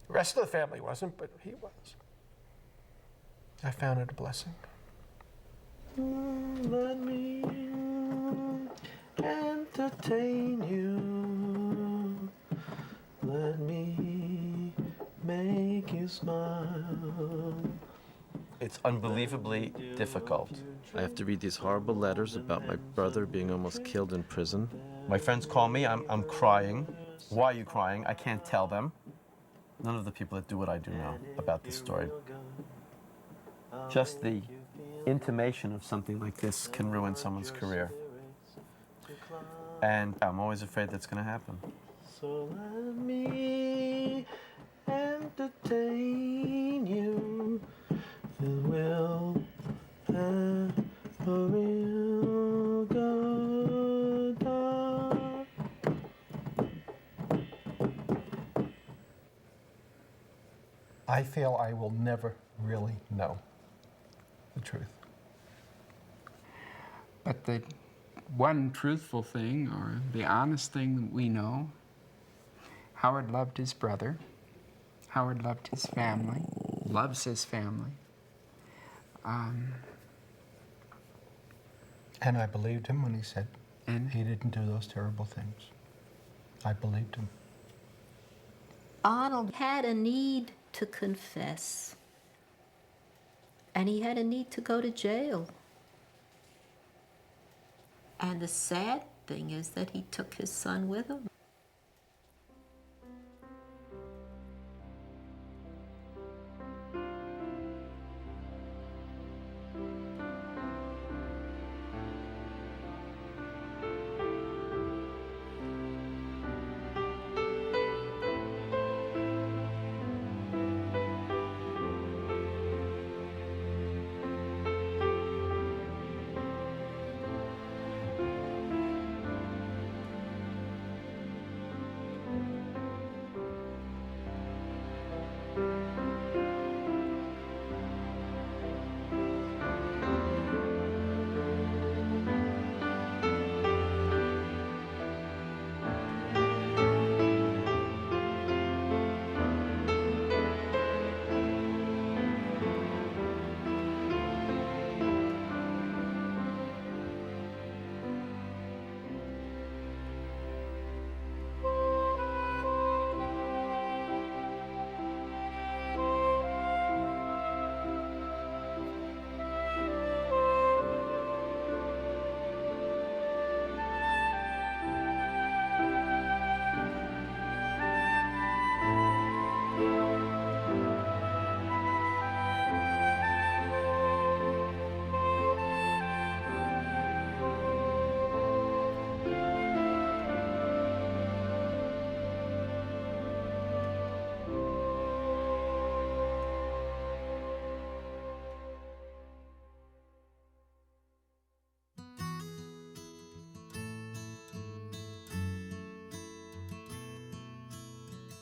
The rest of the family wasn't, but he was. I found it a blessing. Let me entertain you. Let me make you smile.
It's unbelievably difficult. I have to read these horrible letters about my brother being almost killed in prison. My friends call me, I'm crying. Why are you crying? I can't tell them. None of the people that do what I do know about this story. Just the intimation of something like this can ruin someone's career. And I'm always afraid that's going to happen.
So let me entertain you. We'll have a real good time. I feel I will never really know the truth.
But the one truthful thing, or the honest thing that we know, Howard loved his brother. Howard loved his family, loves his family.
And I believed him when he said he didn't do those terrible things. I believed him.
Arnold had a need to confess. And he had a need to go to jail. And the sad thing is that he took his son with him.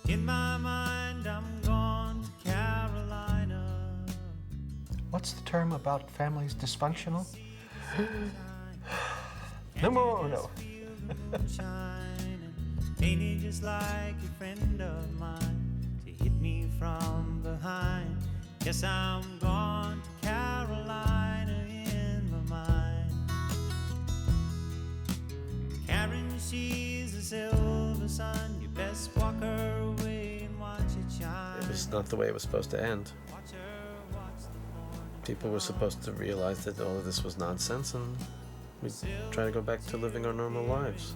In my mind, I'm gone to Carolina.
What's the term about families dysfunctional? Numero uno.
Ain't it just like a friend of mine to hit me from behind? Guess I'm gone to Carolina in my mind. Karen, she's a silver sun. You best walk her away and watch it shine.
It was not the way it was supposed to end. People were supposed to realize that all of this was nonsense and we'd try to go back to living our normal lives.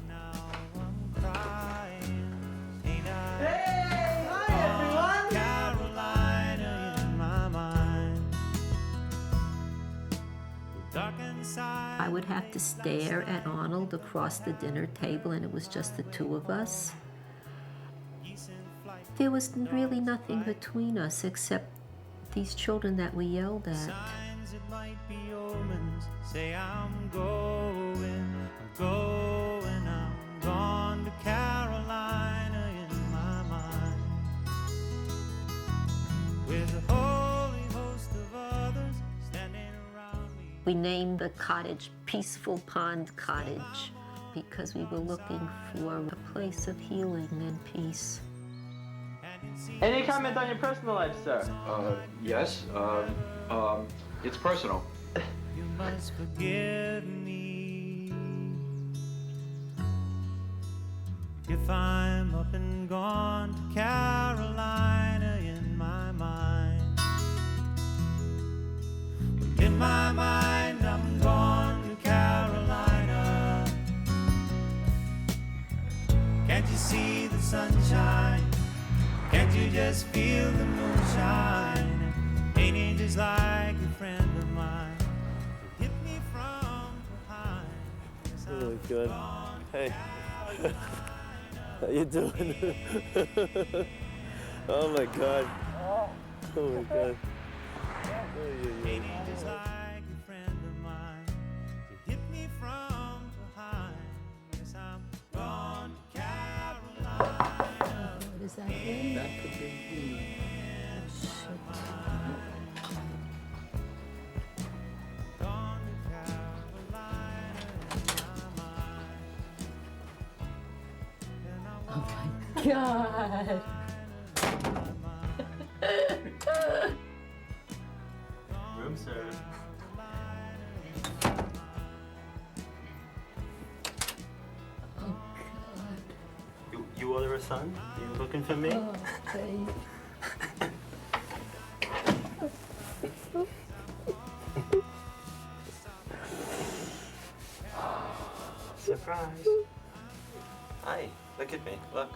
I would have to stare at Arnold across the dinner table, and it was just the two of us. There was really nothing between us except these children that we yelled at.
Signs it might be omens. Say I'm going, I'm gone to Carolina in my mind. With a holy host of others standing around me.
We named the cottage Peaceful Pond Cottage because we were looking for a place of healing and peace.
Any comment on your personal life, sir?
Yes. It's personal.
You must forgive me if I'm up and gone to Carolina in my mind. In my mind, I'm gone to Carolina. Can't you see the sunshine? Can't you just feel the moonshine? Ain't it just like a friend of mine? Hit me from behind.
Oh my God. Hey. How you doing? Oh my God. Oh my God.
Ain't it just like a friend of mine? To hit me from behind. Yes, I'm gone to Carolina.
What is that in?
That could be.
Gone to Carolina in my mind.
Oh my God.
Room service.
her, son? You looking for me?
Oh, Dave.
Surprise. Hi, look at me, look.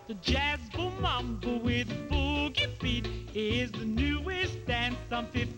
The jazz boom mambo with boogie beat is the newest dance on 50